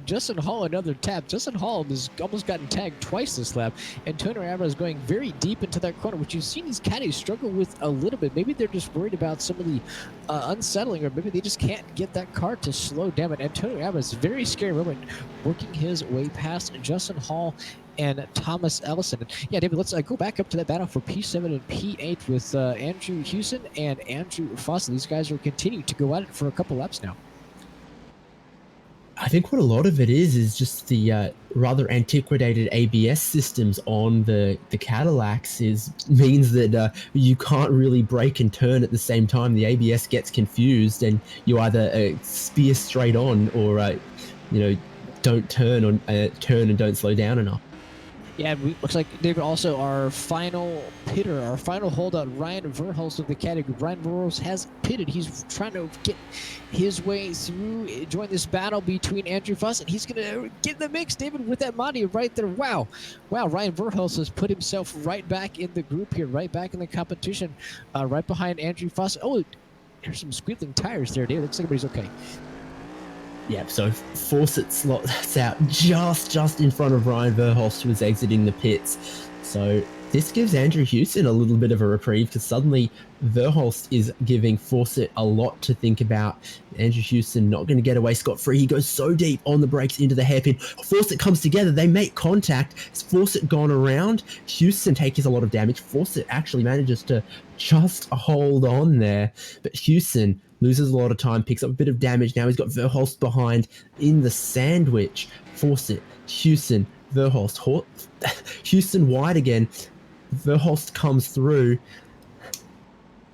S3: Justin Hall another tap. Justin Hall has almost gotten tagged twice this lap. Antonio Alvarez going very deep into that corner, which you've seen these caddies struggle with a little bit. Maybe they're just worried about some of the unsettling, or maybe they just can't get that car to slow down. But Antonio Alvarez, very scary moment, working his way past Justin Hall and Thomas Ellison. And yeah, David, let's go back up to that battle for P7 and P8 with Andrew Houston and Andrew Foster. These guys are continuing to go at it for a couple laps now.
S2: I think what a lot of it is just the rather antiquated ABS systems on the Cadillacs means that you can't really brake and turn at the same time. The ABS gets confused, and you either spear straight on or don't turn and don't slow down enough.
S3: Yeah, looks like, David, also our final pitter, our final holdout, Ryan Verhulst of the category. Ryan Verhulst has pitted. He's trying to get his way through, join this battle between Andrew Fuss, and he's going to get in the mix, David, with that Monty right there. Wow, Ryan Verhulst has put himself right back in the group here, right back in the competition, right behind Andrew Fuss. Oh, there's some squealing tires there, David. Looks like everybody's okay.
S2: Yeah, so Fawcett slots out just in front of Ryan Verhulst, who was exiting the pits. So this gives Andrew Houston a little bit of a reprieve, because suddenly Verhulst is giving Fawcett a lot to think about. Andrew Houston not going to get away scot-free. He goes so deep on the brakes into the hairpin. Fawcett comes together. They make contact. Has Fawcett gone around? Houston takes a lot of damage. Fawcett actually manages to just hold on there. But Houston loses a lot of time, picks up a bit of damage. Now he's got Verhulst behind in the sandwich. Fawcett, Houston, Verhulst. Houston wide again. Verhulst comes through.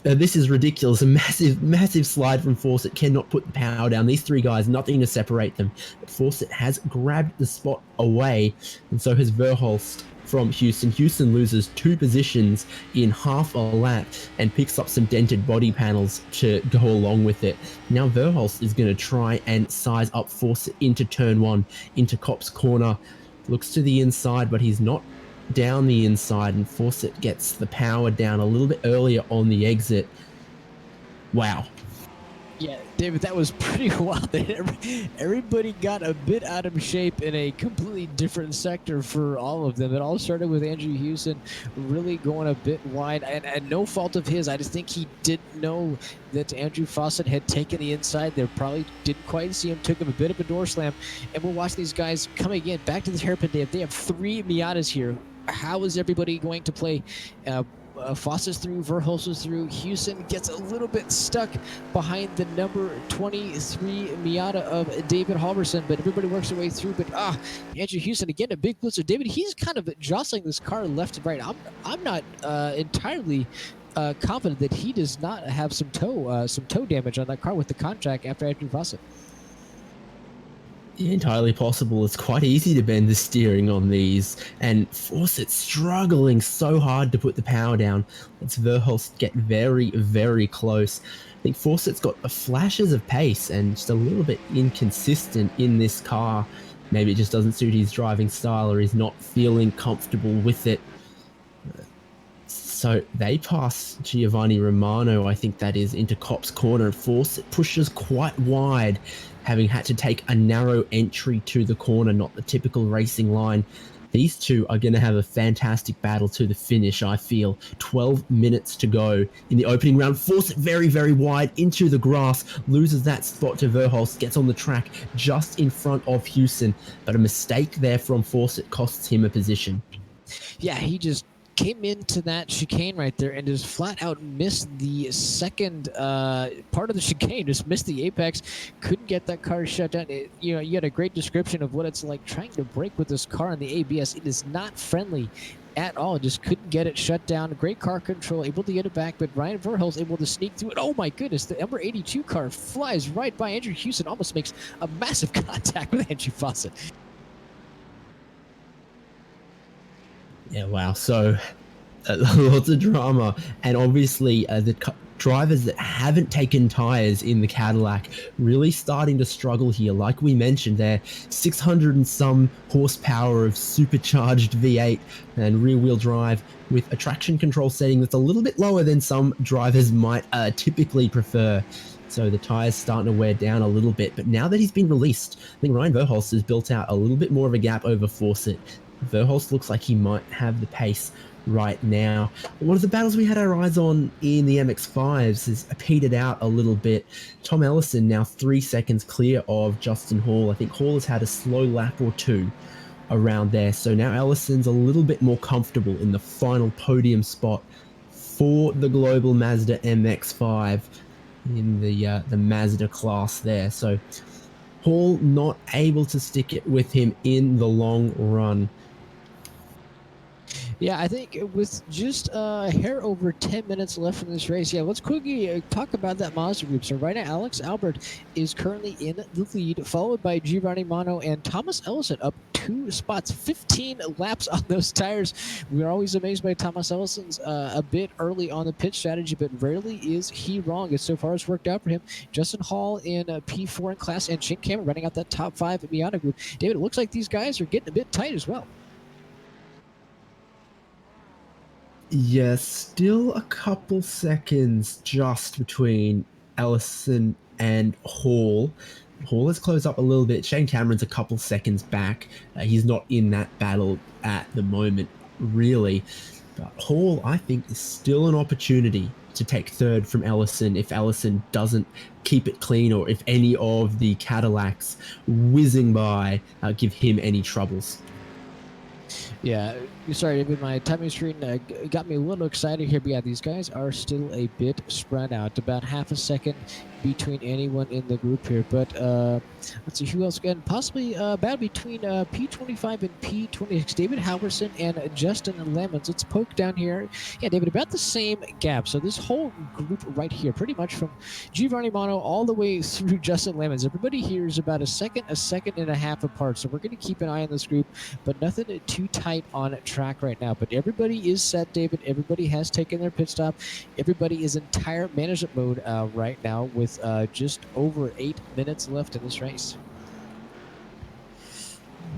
S2: This is ridiculous. A massive slide from Fawcett. Cannot put the power down. These three guys, nothing to separate them. But Fawcett has grabbed the spot away, and so has Verhulst from Houston. Houston loses 2 positions in half a lap and picks up some dented body panels to go along with it. Now Verhulst is going to try and size up Fawcett into turn 1, into Cop's corner. Looks to the inside, but he's not down the inside, and Fawcett gets the power down a little bit earlier on the exit. Wow.
S3: Yeah, David, that was pretty wild. Everybody got a bit out of shape in a completely different sector for all of them. It all started with Andrew Houston really going a bit wide, and no fault of his. I just think he didn't know that Andrew Fawcett had taken the inside. They probably didn't quite see him, took him a bit of a door slam, and we're watching these guys come again back to the hairpin. They have 3 Miatas here. How is everybody going to play? Fawcett's through, Verhulst is through. Houston gets a little bit stuck behind the number 23 Miata of David Halverson, but everybody works their way through. But Andrew Houston again, a big blizzard. David, he's kind of jostling this car left and right. I'm not entirely confident that he does not have some toe damage on that car with the contract after Andrew Fawcett.
S2: Entirely possible. It's quite easy to bend the steering on these, and Fawcett struggling so hard to put the power down. Let's Verhulst get very close. I think Fawcett's got flashes of pace and just a little bit inconsistent in this car. Maybe it just doesn't suit his driving style, or he's not feeling comfortable with it. So they pass Giovanni Romano, I think that is, into Cop's corner. Fawcett pushes quite wide, having had to take a narrow entry to the corner, not the typical racing line. These two are going to have a fantastic battle to the finish, I feel. 12 minutes to go in the opening round. Fawcett very wide into the grass, loses that spot to Verhulst, gets on the track just in front of Houston, but a mistake there from Fawcett costs him a position.
S3: Yeah, he just came into that chicane right there and just flat out missed the second part of the chicane, just missed the apex, couldn't get that car shut down. You had a great description of what it's like trying to brake with this car on the ABS. It is not friendly at all. Just couldn't get it shut down. Great car control, able to get it back, but Ryan Verhulst able to sneak through it. Oh my goodness, the number 82 car flies right by Andrew Houston, almost makes a massive contact with Andrew Fawcett.
S2: Yeah, wow. So lots of drama, and obviously drivers that haven't taken tires in the Cadillac really starting to struggle here. Like we mentioned, they're 600 and some horsepower of supercharged V8 and rear-wheel drive with a traction control setting that's a little bit lower than some drivers might typically prefer. So the tires starting to wear down a little bit. But now that he's been released, I think Ryan Verhulst has built out a little bit more of a gap over Fawcett. Verhulst looks like he might have the pace right now. One of the battles we had our eyes on in the MX-5s has petered out a little bit. Tom Ellison now 3 seconds clear of Justin Hall. I think Hall has had a slow lap or two around there. So now Ellison's a little bit more comfortable in the final podium spot for the Global Mazda MX-5 in the Mazda class there. So Hall not able to stick it with him in the long run.
S3: Yeah, I think with just a hair over 10 minutes left in this race, let's quickly talk about that Mazda group. So right now, Alex Albert is currently in the lead, followed by Giovanni Mano and Thomas Ellison up 2 spots, 15 laps on those tires. We're always amazed by Thomas Ellison's a bit early on the pit strategy, but rarely is he wrong. And so far, it's worked out for him. Justin Hall in P4 in class and Shane Cameron running out that top 5 Miata group. David, it looks like these guys are getting a bit tight as well.
S2: Yeah, still a couple seconds just between Ellison and Hall. Hall has closed up a little bit. Shane Cameron's a couple seconds back. He's not in that battle at the moment, really. But Hall, I think, is still an opportunity to take third from Ellison if Ellison doesn't keep it clean, or if any of the Cadillacs whizzing by give him any troubles.
S3: Yeah, sorry, David, my timing screen got me a little excited here, but yeah, these guys are still a bit spread out, about half a second between anyone in the group here. But let's see who else again. Possibly battle between P25 and P26. David Halverson and Justin Lemons. Let's poke down here. Yeah, David, about the same gap. So this whole group right here, pretty much from Giovanni Mano all the way through Justin Lemons. Everybody here is about a second and a half apart. So we're going to keep an eye on this group, but nothing too tight on track right now. But everybody is set, David. Everybody has taken their pit stop. Everybody is in tire management mode right now with just over 8 minutes left in this race.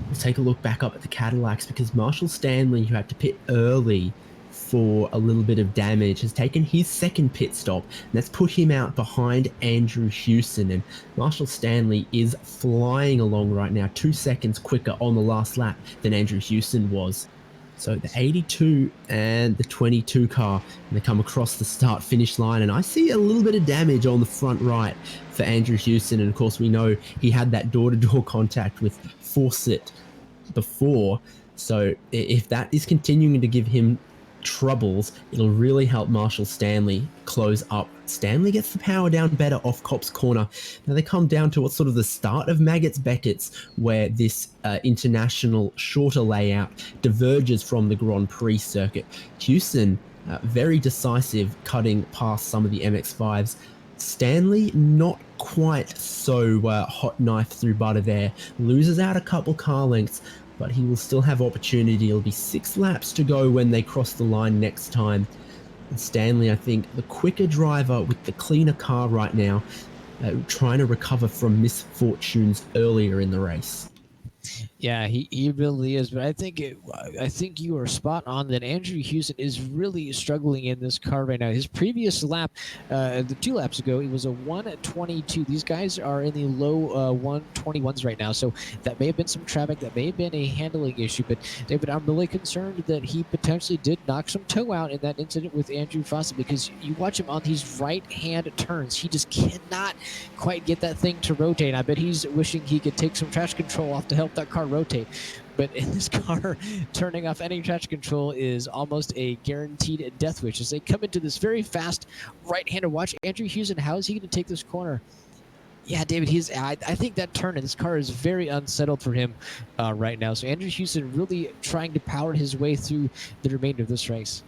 S2: Let's take a look back up at the Cadillacs, because Marshall Stanley, who had to pit early for a little bit of damage, has taken his second pit stop, and that's put him out behind Andrew Hewson. And Marshall Stanley is flying along right now, 2 seconds quicker on the last lap than Andrew Hewson was. So the 82 and the 22 car, and they come across the start-finish line, and I see a little bit of damage on the front right for Andrew Hewson. And of course, we know he had that door-to-door contact with Fawcett before, so if that is continuing to give him troubles, it'll really help Marshall Stanley close up. Stanley gets the power down better off Copse Corner. Now they come down to what's sort of the start of Maggots Beckett's, where this international shorter layout diverges from the Grand Prix circuit. Hewson, very decisive, cutting past some of the MX-5s. Stanley, not quite so hot knife through butter there. Loses out a couple car lengths, but he will still have opportunity. It'll be 6 laps to go when they cross the line next time. And Stanley, I think, the quicker driver with the cleaner car right now, trying to recover from misfortunes earlier in the race.
S3: Yeah, he really is. But I think you are spot on that Andrew Hewson is really struggling in this car right now. His previous lap, the 2 laps ago, it was a 1:22. These guys are in the low 1:21s right now. So that may have been some traffic. That may have been a handling issue. But David, I'm really concerned that he potentially did knock some toe out in that incident with Andrew Fawcett, because you watch him on these right-hand turns. He just cannot quite get that thing to rotate. I bet he's wishing he could take some traction control off to help that car rotate. But in this car, turning off any traction control is almost a guaranteed death wish as they come into this very fast right-hander. Watch Andrew Hewson. How is he going to take this corner? Yeah, David, I think that turn in this car is very unsettled for him right now. So Andrew Hewson really trying to power his way through the remainder of this race.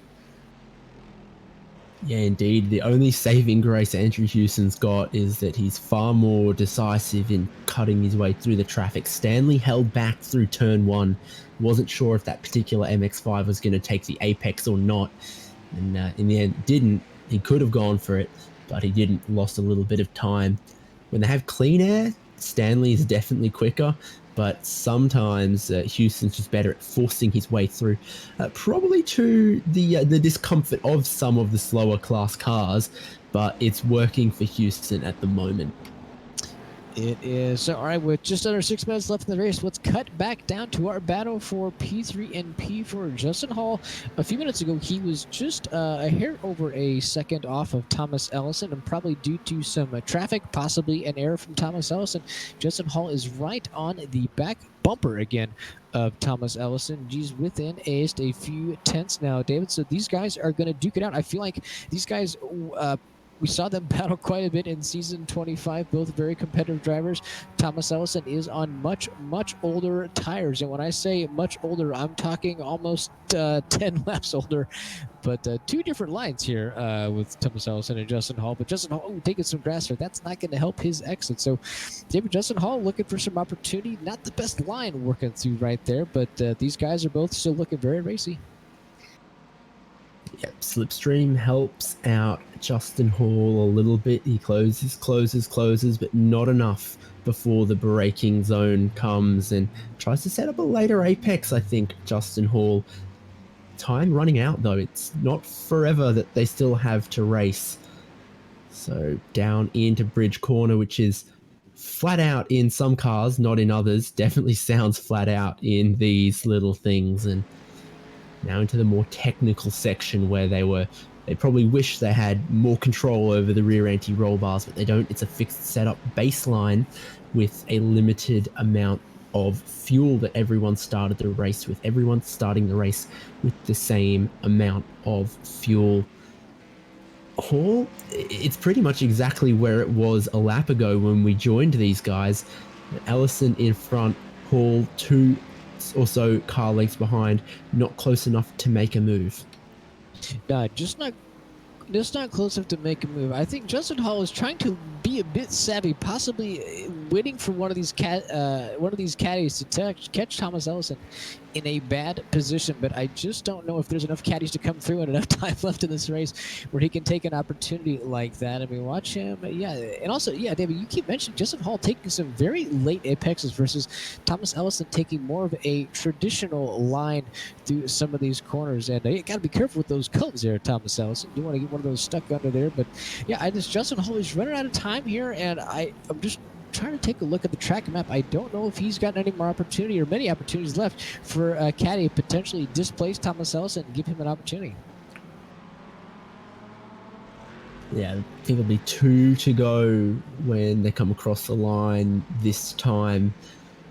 S2: Yeah, indeed. The only saving grace Andrew Hewson's got is that he's far more decisive in cutting his way through the traffic. Stanley held back through turn one. Wasn't sure if that particular MX-5 was going to take the apex or not. And in the end, didn't. He could have gone for it, but he didn't. Lost a little bit of time. When they have clean air, Stanley is definitely quicker, but sometimes Houston's just better at forcing his way through, probably to the discomfort of some of the slower class cars, but it's working for Houston at the moment.
S3: It is. So, all right, with just under 6 minutes left in the race, let's cut back down to our battle for P3 and P4. Justin Hall, a few minutes ago, he was just a hair over a second off of Thomas Ellison, and probably due to some traffic, possibly an error from Thomas Ellison, Justin Hall is right on the back bumper again of Thomas Ellison. He's within just a few tenths now, David. So these guys are going to duke it out. I feel like these guys... we saw them battle quite a bit in season 25, both very competitive drivers. Thomas Ellison is on much, much older tires. And when I say much older, I'm talking almost 10 laps older. But two different lines here with Thomas Ellison and Justin Hall. But Justin Hall taking some grass there. That's not going to help his exit. So David, Justin Hall looking for some opportunity. Not the best line working through right there. But these guys are both still looking very racy.
S2: Yep, Slipstream helps out Justin Hall a little bit. He closes, but not enough before the braking zone comes and tries to set up a later apex, I think, Justin Hall. Time running out, though. It's not forever that they still have to race. So down into Bridge Corner, which is flat out in some cars, not in others. Definitely sounds flat out in these little things. And now into the more technical section where they probably wish they had more control over the rear anti-roll bars, but they don't. It's a fixed setup baseline with a limited amount of fuel that everyone started the race with. Everyone starting the race with the same amount of fuel. Hall, it's pretty much exactly where it was a lap ago when we joined these guys. Ellison in front, Hall 2 or so car lengths behind, not close enough to make a move.
S3: Just not close enough to make a move. I think Justin Hall is trying to be a bit savvy, possibly waiting for one of these caddies to catch Thomas Ellison in a bad position. But I just don't know if there's enough caddies to come through and enough time left in this race where he can take an opportunity like that. I mean, watch him. Yeah, and also, yeah, David, you keep mentioning Justin Hall taking some very late apexes versus Thomas Ellison taking more of a traditional line through some of these corners. And you got to be careful with those cones there, Thomas Ellison. You don't want to get one of those stuck under there. But yeah, Justin Hall is running out of time here, and I'm just trying to take a look at the track map. I don't know if he's got any more opportunity or many opportunities left for Caddy to potentially displace Thomas Ellison and give him an opportunity.
S2: Yeah, I think there'll be 2 to go when they come across the line this time.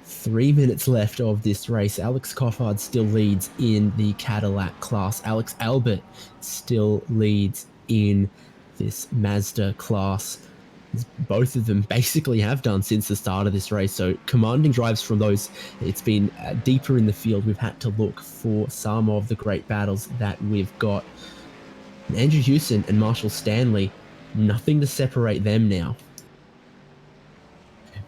S2: 3 minutes left of this race. Alex Coffard still leads in the Cadillac class. Alex Albert still leads in this Mazda class. Both of them basically have done since the start of this race. So commanding drives from those. It's been deeper in the field. We've had to look for some of the great battles that we've got. Andrew Hewson and Marshall Stanley, nothing to separate them now.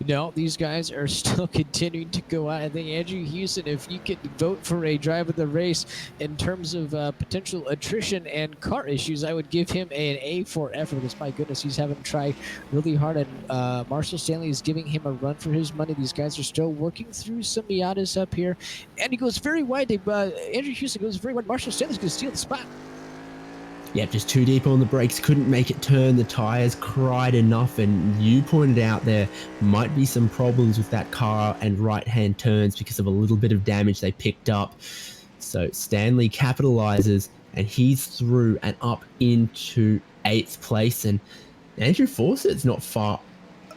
S3: No, these guys are still continuing to go out. I think Andrew Hewson, if you could vote for a drive of the race in terms of potential attrition and car issues, I would give him an A for effort because, my goodness, he's having to try really hard. And Marshall Stanley is giving him a run for his money. These guys are still working through some Miatas up here. And he goes very wide. Andrew Hewson goes very wide. Marshall Stanley's going to steal the spot.
S2: Yeah, just too deep on the brakes, couldn't make it turn, the tyres cried enough, and you pointed out there might be some problems with that car and right-hand turns because of a little bit of damage they picked up. So Stanley capitalizes, and he's through and up into 8th place, and Andrew Fawcett's not far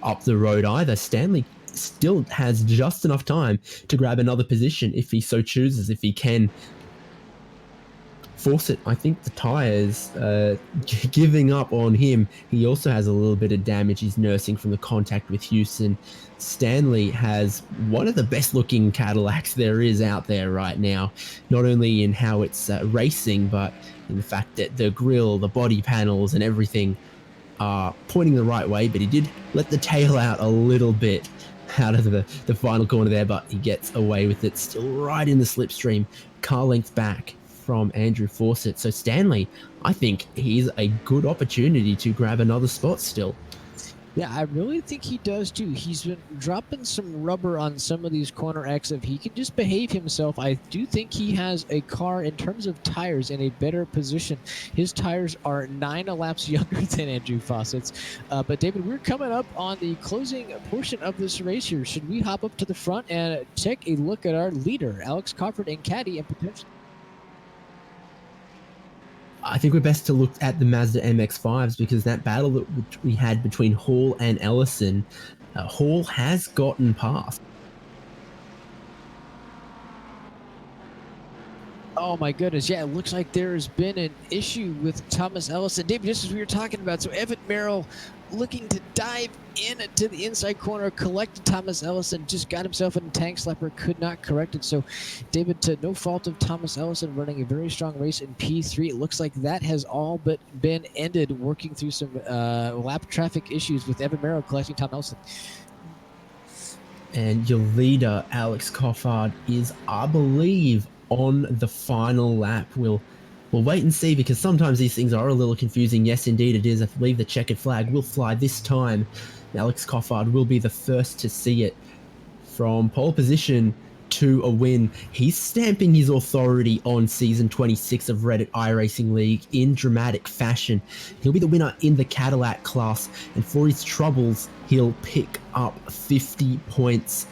S2: up the road either. Stanley still has just enough time to grab another position if he so chooses, if he can. Fawcett, I think the tyres giving up on him. He also has a little bit of damage he's nursing from the contact with Houston. Stanley has one of the best looking Cadillacs there is out there right now, not only in how it's racing, but in the fact that the grille, the body panels, and everything are pointing the right way, but he did let the tail out a little bit out of the final corner there, but he gets away with it, still right in the slipstream, car length back from Andrew Fawcett. So Stanley, I think he's a good opportunity to grab another spot still.
S3: Yeah, I really think he does too. He's been dropping some rubber on some of these corner X. If he can just behave himself, I do think he has a car in terms of tires in a better position. His tires are 9 laps younger than Andrew Fawcett's. But David, we're coming up on the closing portion of this race here. Should we hop up to the front and take a look at our leader, Alex Cofford and Caddy, and potentially?
S2: I think we're best to look at the Mazda MX-5s because that battle that we had between Hall and Ellison, Hall has gotten past.
S3: Oh my goodness, yeah, it looks like there's been an issue with Thomas Ellison. David, just as we were talking about, so Evan Merrill looking to dive in to the inside corner, collected Thomas Ellison, just got himself in a tank slapper, could not correct it. So, David, to no fault of Thomas Ellison, running a very strong race in P3. It looks like that has all but been ended, working through some lap traffic issues with Evan Merrill collecting Tom Ellison.
S2: And your leader, Alex Coffard, is, I believe, on the final lap. We'll wait and see because sometimes these things are a little confusing. Yes, indeed it is. I believe the checkered flag will fly this time. Alex Coffard will be the first to see it. From pole position to a win, he's stamping his authority on season 26 of Reddit iRacing League in dramatic fashion. He'll be the winner in the Cadillac class, and for his troubles, he'll pick up 50 points.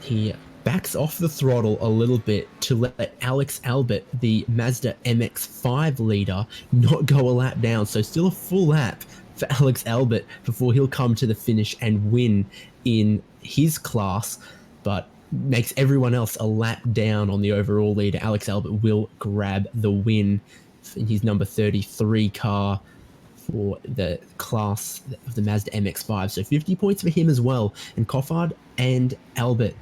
S2: He backs off the throttle a little bit to let Alex Albert, the Mazda MX-5 leader, not go a lap down. So still a full lap for Alex Albert before he'll come to the finish and win in his class, but makes everyone else a lap down on the overall leader. Alex Albert will grab the win in his number 33 car for the class of the Mazda MX-5. So 50 points for him as well. And Coffard and Albert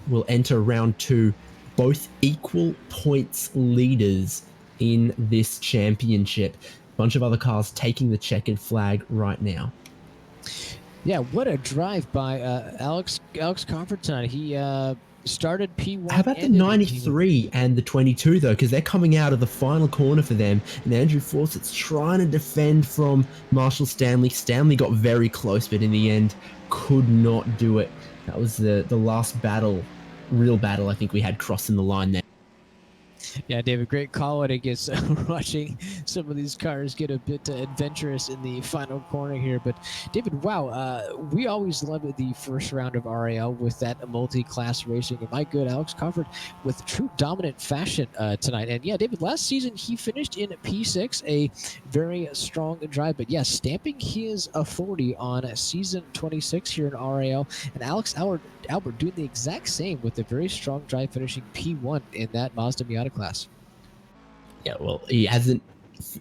S2: will enter round 2, both equal points leaders in this championship. A bunch of other cars taking the checkered flag right now.
S3: Yeah, what a drive by Alex Cofford tonight. He started P1.
S2: How about the 93 and the 22 though? Because they're coming out of the final corner for them, and Andrew Fawcett's trying to defend from Marshall Stanley. Stanley got very close, but in the end could not do it. That was the last battle, real battle I think we had crossing the line there.
S3: Yeah, David, great call. I guess watching some of these cars get a bit adventurous in the final corner here. But David, wow, we always love the first round of RiL with that multi-class racing. And my good Alex Cofford with true dominant fashion tonight. And yeah, David, last season he finished in P6, a very strong drive. But yeah, stamping his authority on season 26 here in RiL. And Alex Albert doing the exact same with a very strong drive, finishing P1 in that Mazda Miata class.
S2: Yeah, well, he hasn't,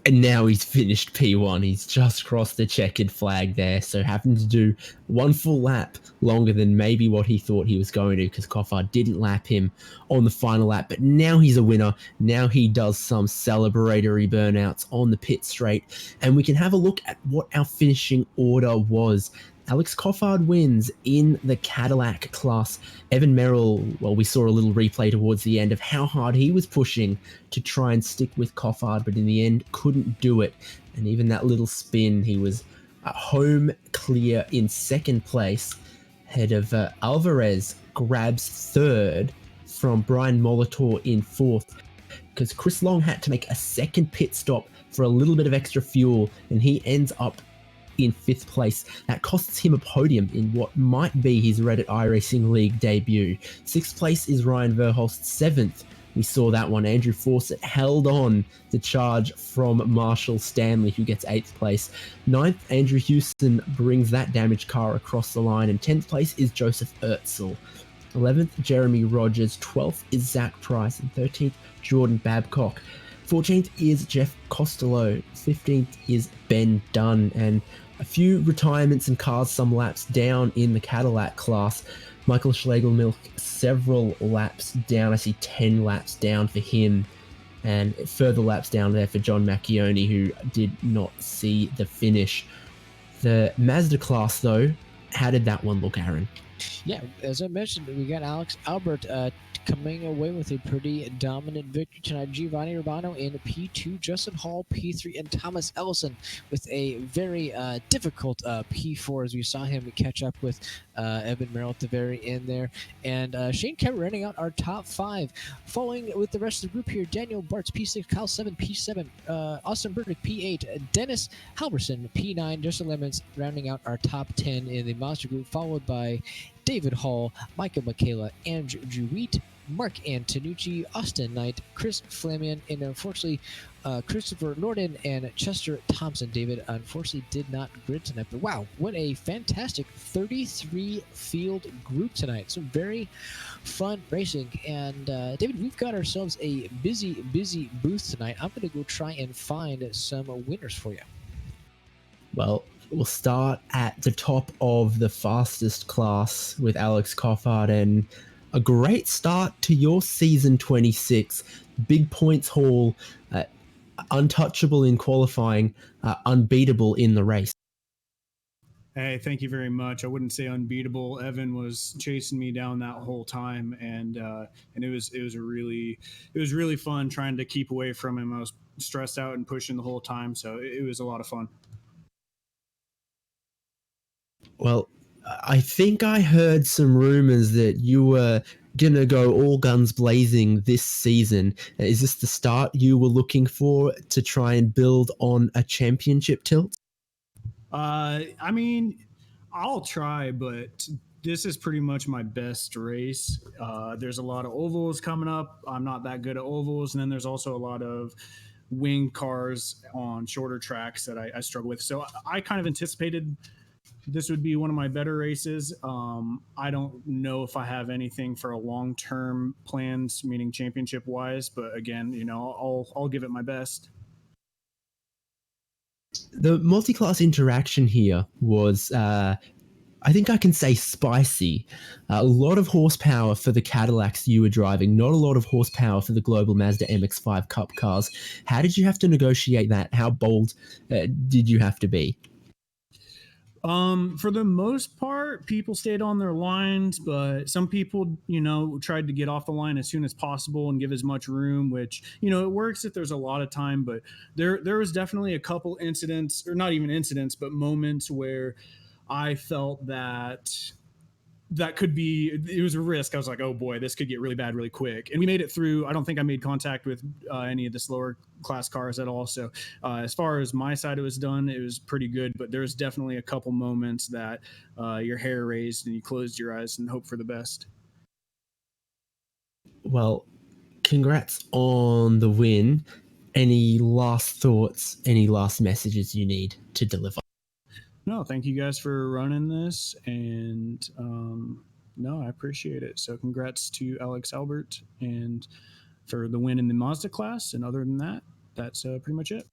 S2: and now he's finished P1. He's just crossed the checkered flag there, so having to do one full lap longer than maybe what he thought he was going to, because Coffard didn't lap him on the final lap. But now he's a winner. Now he does some celebratory burnouts on the pit straight, and we can have a look at what our finishing order was. Alex Coffard wins in the Cadillac class. Evan Merrill, well, we saw a little replay towards the end of how hard he was pushing to try and stick with Coffard, but in the end couldn't do it. And even that little spin, he was home clear in second place, ahead of Alvarez grabs third from Brian Molitor in fourth, because Chris Long had to make a second pit stop for a little bit of extra fuel, and he ends up in fifth place. That costs him a podium in what might be his Reddit iRacing League debut. Sixth place is Ryan Verhulst. Seventh, we saw that one. Andrew Fawcett held on the charge from Marshall Stanley, who gets eighth place. Ninth, Andrew Houston brings that damaged car across the line. And 10th place is Joseph Ertzel. 11th, Jeremy Rogers. 12th is Zach Price. And 13th, Jordan Babcock. 14th is Jeff Costello. 15th is Ben Dunn. And a few retirements and cars some laps down in the Cadillac class. Michael Schlegelmilch several laps down. I see 10 laps down for him. and further laps down there for John Macchione, who did not see the finish. The Mazda class, though, how did that one look, Aaron?
S3: Yeah, as I mentioned, we got Alex Albert coming away with a pretty dominant victory tonight. Giovanni Urbano in P2, Justin Hall P3, and Thomas Ellison with a very difficult P4 as we saw him catch up with Evan Merrill at the very end there. And Shane Kemp running out our top 5. Following with the rest of the group here, Daniel Bartz P6, Kyle 7 P7, Austin Burdick P8, Dennis Halverson P9, Justin Lemons rounding out our top 10 in the Monster Group, followed by David Hall, Michael Michaela, Andrew Jewett, Mark Antonucci, Austin Knight, Chris Flamian, and unfortunately Christopher Norden and Chester Thompson. David unfortunately did not grid tonight, but wow, what a fantastic 33 field group tonight. Some very fun racing. And David, we've got ourselves a busy booth tonight. I'm going to go try and find some winners for you.
S2: Well, we'll start at the top of the fastest class with Alex Coffard, and a great start to your season 26. Big points haul, untouchable in qualifying, unbeatable in the race.
S4: Hey, thank you very much. I wouldn't say unbeatable. Evan was chasing me down that whole time, and it was really fun trying to keep away from him. I was stressed out and pushing the whole time, so it was a lot of fun.
S2: Well, I think I heard some rumors that you were going to go all guns blazing this season. Is this the start you were looking for to try and build on a championship tilt?
S4: I mean, I'll try, but this is pretty much my best race. There's a lot of ovals coming up. I'm not that good at ovals. And then there's also a lot of wing cars on shorter tracks that I struggle with. So I kind of anticipated this would be one of my better races. I don't know if I have anything for a long-term plans, meaning championship-wise. But again, you know, I'll give it my best.
S2: The multi-class interaction here was, I think I can say, spicy. A lot of horsepower for the Cadillacs you were driving, not a lot of horsepower for the Global Mazda MX-5 Cup cars. How did you have to negotiate that? How bold did you have to be?
S4: For the most part, people stayed on their lines, but some people, you know, tried to get off the line as soon as possible and give as much room, which, you know, it works if there's a lot of time, but there was definitely a couple incidents, or not even incidents, but moments where I felt that could be, it was a risk. I was like, oh boy, this could get really bad really quick. And we made it through. I don't think I made contact with any of the slower class cars at all. So as far as my side it was done, it was pretty good. But there's definitely a couple moments that your hair raised and you closed your eyes and hope for the best.
S2: Well, congrats on the win. Any last thoughts, any last messages you need to deliver?
S4: No, thank you guys for running this, and no, I appreciate it. So congrats to Alex Albert and for the win in the Mazda class. And other than that, that's pretty much it.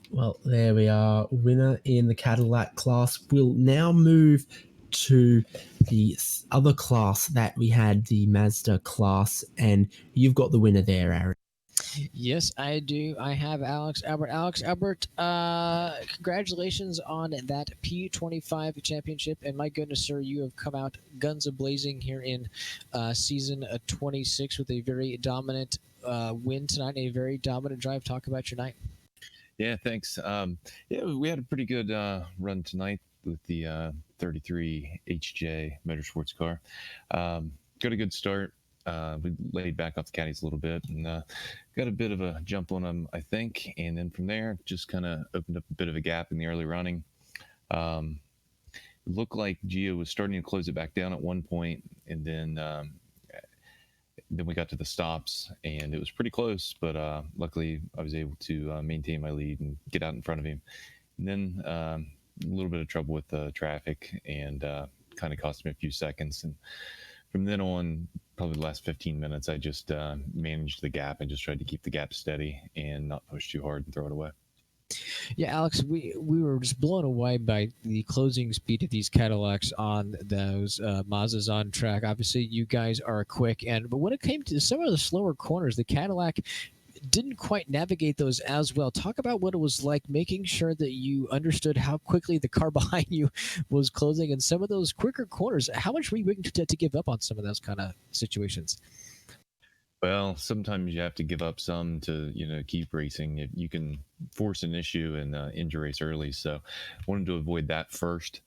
S2: Well, there we are. Winner in the Cadillac class. We'll now move to the other class that we had, the Mazda class, and you've got the winner there, Aaron.
S3: Yes, I do. I have Alex Albert. Alex Albert, congratulations on that P25 championship. And my goodness, sir, you have come out guns a-blazing here in season 26 with a very dominant win tonight, a very dominant drive. Talk about your night.
S5: Yeah, thanks. Yeah, we had a pretty good run tonight with the 33 HJ Motorsports car. Got a good start. We laid back off the caddies a little bit and got a bit of a jump on them, I think. And then from there, just kind of opened up a bit of a gap in the early running. It looked like Gio was starting to close it back down at one point, and then we got to the stops, and it was pretty close. But luckily, I was able to maintain my lead and get out in front of him. And then a little bit of trouble with traffic, and kind of cost me a few seconds. And from then on, probably the last 15 minutes, I just managed the gap and just tried to keep the gap steady and not push too hard and throw it away.
S3: Yeah, Alex, we were just blown away by the closing speed of these Cadillacs on those Mazdas on track. Obviously, you guys are quick, but when it came to some of the slower corners, the Cadillac didn't quite navigate those as well. Talk about what it was like making sure that you understood how quickly the car behind you was closing in some of those quicker corners. How much were you willing to give up on some of those kind of situations?
S5: Well, sometimes you have to give up some to keep racing. You can force an issue and end your race early. So, wanted to avoid that first.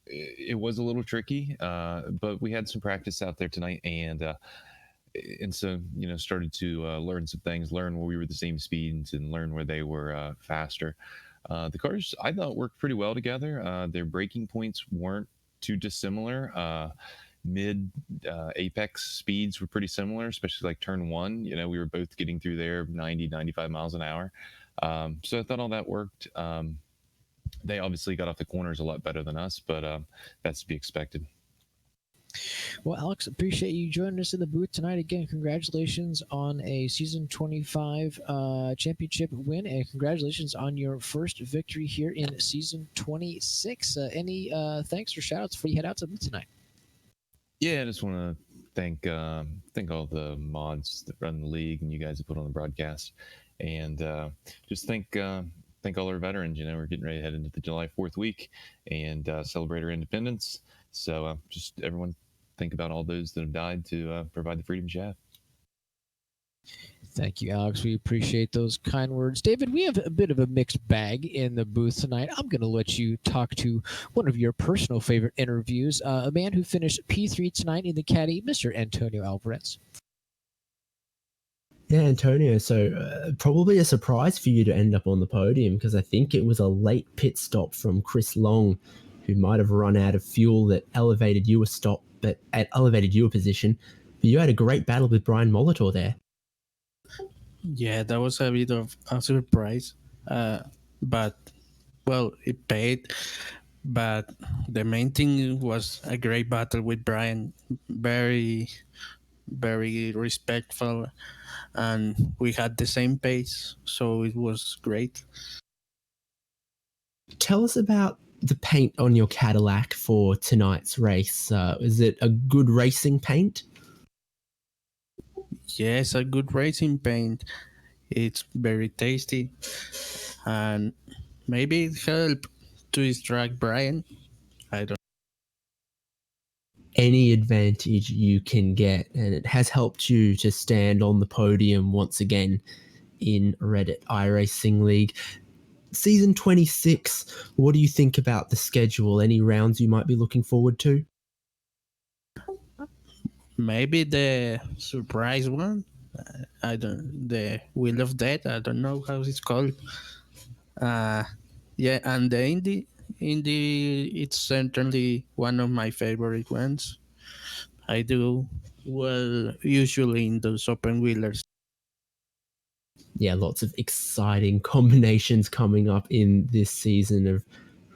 S5: It was a little tricky, but we had some practice out there tonight, and so started to learn some things, learn where we were the same speeds, and learn where they were faster. The cars I thought worked pretty well together. Their braking points weren't too dissimilar. Mid apex speeds were pretty similar, especially like turn one. We were both getting through there 90, 95 miles an hour. So I thought all that worked. They obviously got off the corners a lot better than us, but that's to be expected.
S3: Well, Alex, appreciate you joining us in the booth tonight. Again, congratulations on a season 25 championship win, and congratulations on your first victory here in season 26. Any thanks or shout outs before you head out to the booth tonight?
S5: Yeah, I just want to thank all the mods that run the league and you guys that put on the broadcast, and just thank all our veterans. We're getting ready to head into the July 4th week and celebrate our independence. So just everyone think about all those that have died to provide the freedoms you have.
S3: Thank you, Alex. We appreciate those kind words. David, we have a bit of a mixed bag in the booth tonight. I'm going to let you talk to one of your personal favorite interviews, a man who finished P3 tonight in the Caddy, Mr. Antonio Alvarez.
S2: Yeah, Antonio, so probably a surprise for you to end up on the podium, because I think it was a late pit stop from Chris Long, who might have run out of fuel that elevated you a position. But you had a great battle with Brian Molitor there.
S6: Yeah, that was a bit of a surprise. But, well, it paid. But the main thing was a great battle with Brian. Very, very respectful. And we had the same pace, so it was great.
S2: Tell us about the paint on your Cadillac for tonight's race. Is it a good racing paint?
S6: Yes, a good racing paint. It's very tasty. And maybe it helped to distract Brian. I don't
S2: Any advantage you can get, and it has helped you to stand on the podium once again in Reddit iRacing League. Season 26, what do you think about the schedule? Any rounds you might be looking forward to?
S6: Maybe the surprise one. The Wheel of Death. I don't know how it's called. Yeah, and the Indy, it's certainly one of my favorite ones. I do well usually in those open wheelers.
S2: Yeah, lots of exciting combinations coming up in this season of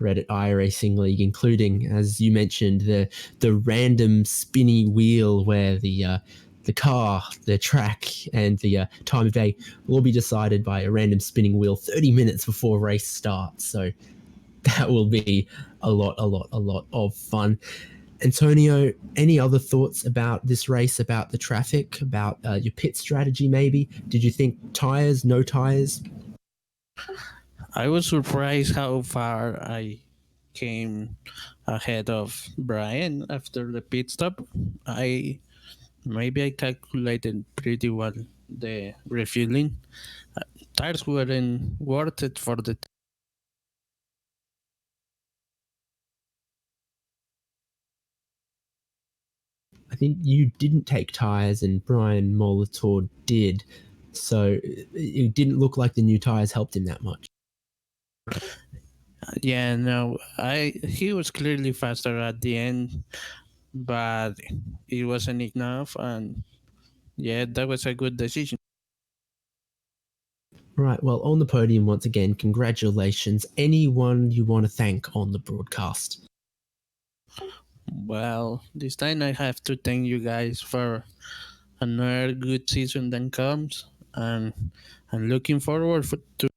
S2: Reddit iRacing League, including, as you mentioned, the random spinny wheel where the car, the track, and the time of day will all be decided by a random spinning wheel 30 minutes before race starts. So that will be a lot of fun. Antonio, any other thoughts about this race, about the traffic, about your pit strategy maybe? Did you think tires, no tires?
S6: I was surprised how far I came ahead of Brian after the pit stop. Maybe I calculated pretty well the refueling. Tires weren't worth it for the.
S2: I think you didn't take tires and Brian Molitor did. So it didn't look like the new tires helped him that much.
S6: Yeah, no, he was clearly faster at the end, but it wasn't enough, and yeah, that was a good decision.
S2: Right, well, on the podium once again, congratulations. Anyone you want to thank on the broadcast?
S6: Well, this time I have to thank you guys for another good season that comes, and I'm looking forward to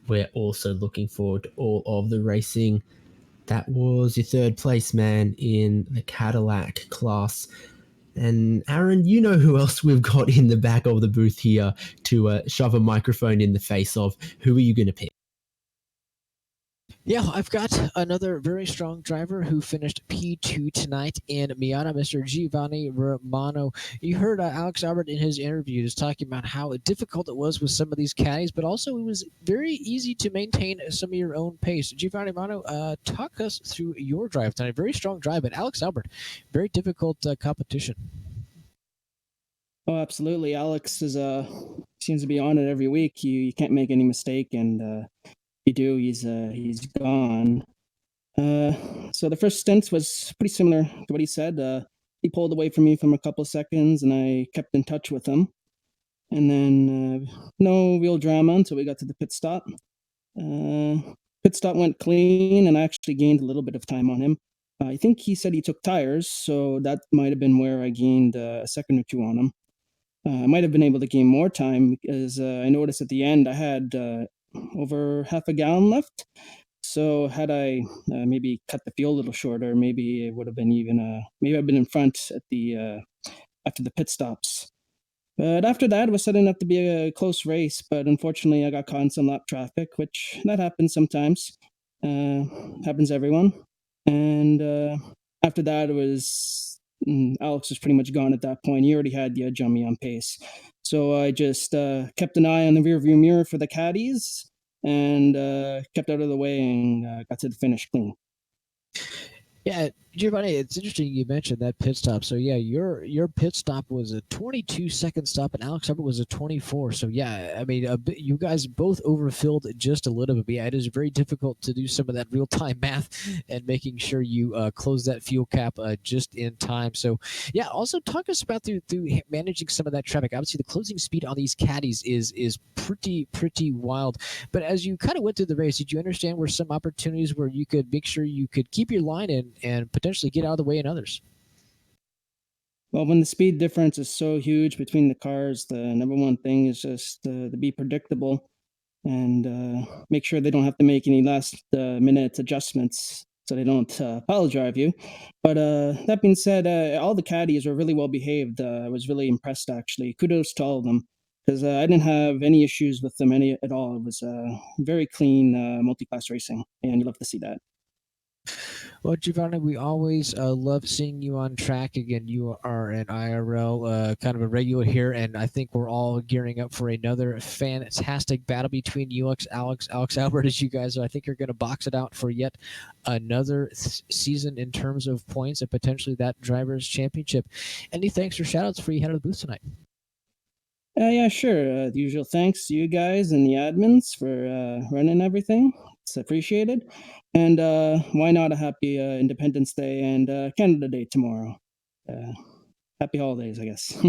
S2: we're also looking forward to all of the racing. That was your third place, man, in the Cadillac class. And Aaron, you know who else we've got in the back of the booth here to shove a microphone in the face of. Who are you going to pick?
S3: Yeah, I've got another very strong driver who finished P2 tonight in Miata, Mr. Giovanni Romano. You heard Alex Albert in his interview just talking about how difficult it was with some of these caddies, but also it was very easy to maintain some of your own pace. Giovanni Romano, talk us through your drive tonight. Very strong drive, but Alex Albert, very difficult competition.
S7: Oh, absolutely. Alex is seems to be on it every week. You can't make any mistake, and you do, he's gone. So the first stint was pretty similar to what he said. He pulled away from me from a couple of seconds, and I kept in touch with him. And then no real drama until we got to the pit stop. Pit stop went clean, and I actually gained a little bit of time on him. I think he said he took tires, so that might have been where I gained a second or two on him. I might have been able to gain more time because I noticed at the end I had over half a gallon left. So had I maybe cut the field a little shorter, maybe it would have been even. Maybe I've been in front at the after the pit stops. But after that, it was setting up to be a close race. But unfortunately, I got caught in some lap traffic, which that happens sometimes. Happens to everyone. And after that, it was Alex was pretty much gone at that point. He already had the edge on me on pace. So I just kept an eye on the rearview mirror for the caddies and kept out of the way and got to the finish clean.
S3: Yeah, Giovanni, it's interesting you mentioned that pit stop. So yeah, your pit stop was a 22-second stop, and Alex Albert was a 24. So yeah, I mean, you guys both overfilled just a little bit. But yeah, it is very difficult to do some of that real-time math and making sure you close that fuel cap just in time. So yeah, also talk us about through managing some of that traffic. Obviously, the closing speed on these caddies is pretty wild. But as you kind of went through the race, did you understand where some opportunities where you could make sure you could keep your line in and potentially get out of the way in others?
S7: Well, when the speed difference is so huge between the cars, the number one thing is just to be predictable and make sure they don't have to make any last minute adjustments so they don't pile drive you. But that being said, all the caddies were really well behaved. I was really impressed, actually. Kudos to all of them because I didn't have any issues with them any at all. It was very clean multi-class racing, and you love to see that.
S3: Well, Giovanni, we always love seeing you on track. Again, you are an IRL kind of a regular here, and I think we're all gearing up for another fantastic battle between you, Alex Albert, as you guys, I think, are going to box it out for yet another season in terms of points and potentially that driver's championship. Any thanks or shout-outs for you head of the booth tonight?
S7: Yeah, sure. The usual thanks to you guys and the admins for running everything. It's appreciated. And why not a happy Independence Day and Canada Day tomorrow? Happy holidays, I guess.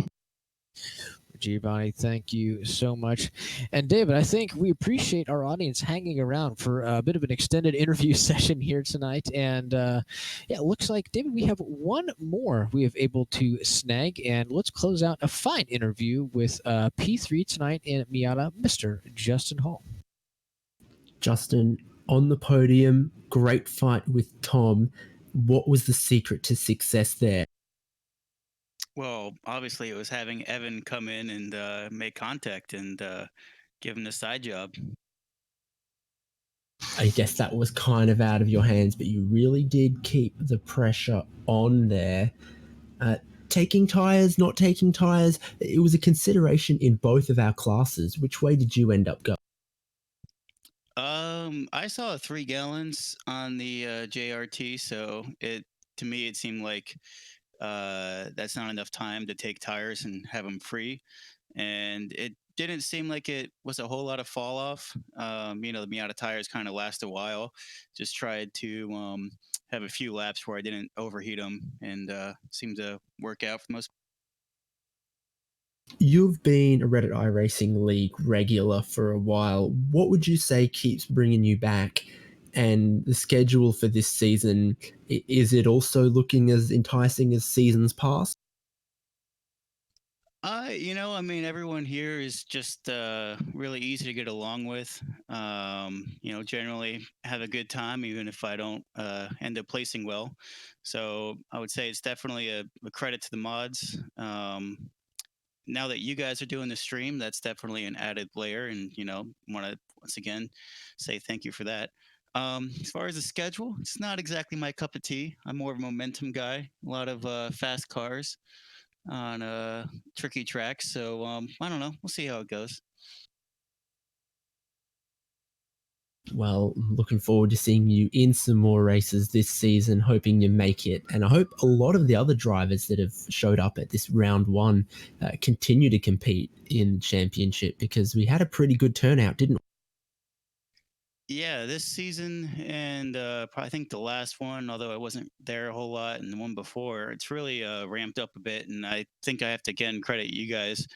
S3: Giovanni, thank you so much. And David, I think we appreciate our audience hanging around for a bit of an extended interview session here tonight. And yeah, it looks like, David, we have one more we have able to snag. And let's close out a fine interview with P3 tonight in Miata, Mr. Justin Hall.
S2: Justin, on the podium, great fight with Tom. What was the secret to success there?
S8: Well, obviously, it was having Evan come in and make contact and give him the side job.
S2: I guess that was kind of out of your hands, but you really did keep the pressure on there. Taking tires, not taking tires, it was a consideration in both of our classes. Which way did you end up going?
S8: I saw 3 gallons on the JRT, so to me it seemed like that's not enough time to take tires and have them free, and it didn't seem like it was a whole lot of fall off. The Miata tires kind of last a while. Just tried to have a few laps where I didn't overheat them, and seemed to work out for the most.
S2: You've been a Reddit iRacing League regular for a while. What would you say keeps bringing you back? And the schedule for this season, is it also looking as enticing as seasons past?
S8: Everyone here is just really easy to get along with. Generally have a good time, even if I don't end up placing well. So I would say it's definitely a credit to the mods. Now that you guys are doing the stream, that's definitely an added layer, and want to once again say thank you for that. As far as the schedule, it's not exactly my cup of tea. I'm more of a momentum guy. A lot of fast cars on tricky tracks. So I don't know. We'll see how it goes.
S2: Well, looking forward to seeing you in some more races this season, hoping you make it. And I hope a lot of the other drivers that have showed up at this round one continue to compete in the championship, because we had a pretty good turnout, didn't we?
S8: Yeah, this season and I think the last one, although I wasn't there a whole lot, and the one before, it's really ramped up a bit. And I think I have to again credit you guys.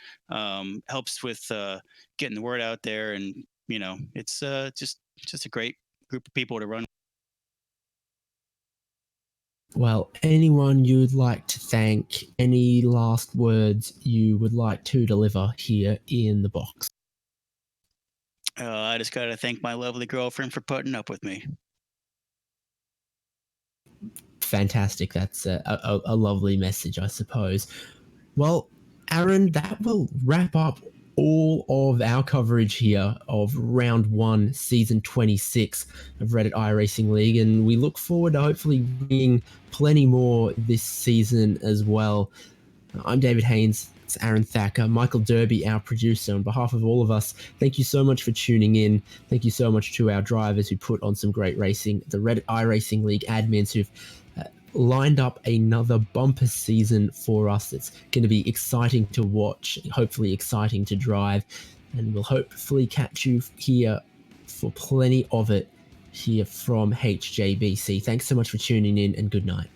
S8: Helps with getting the word out there, and it's just a great group of people to run.
S2: Well, anyone you'd like to thank, any last words you would like to deliver here in the box?
S8: I just got to thank my lovely girlfriend for putting up with me.
S2: Fantastic. That's a lovely message, I suppose. Well, Aaron, that will wrap up all of our coverage here of round one, season 26 of Reddit iRacing League, and we look forward to hopefully bringing plenty more this season as well. I'm David Haynes. It's Aaron Thacker, Michael Derby, our producer. On behalf of all of us, thank you so much for tuning in. Thank you so much to our drivers who put on some great racing, the Reddit iRacing League admins who've lined up another bumper season for us. It's going to be exciting to watch, hopefully exciting to drive, and we'll hopefully catch you here for plenty of it here from HJBC. Thanks so much for tuning in, and good night.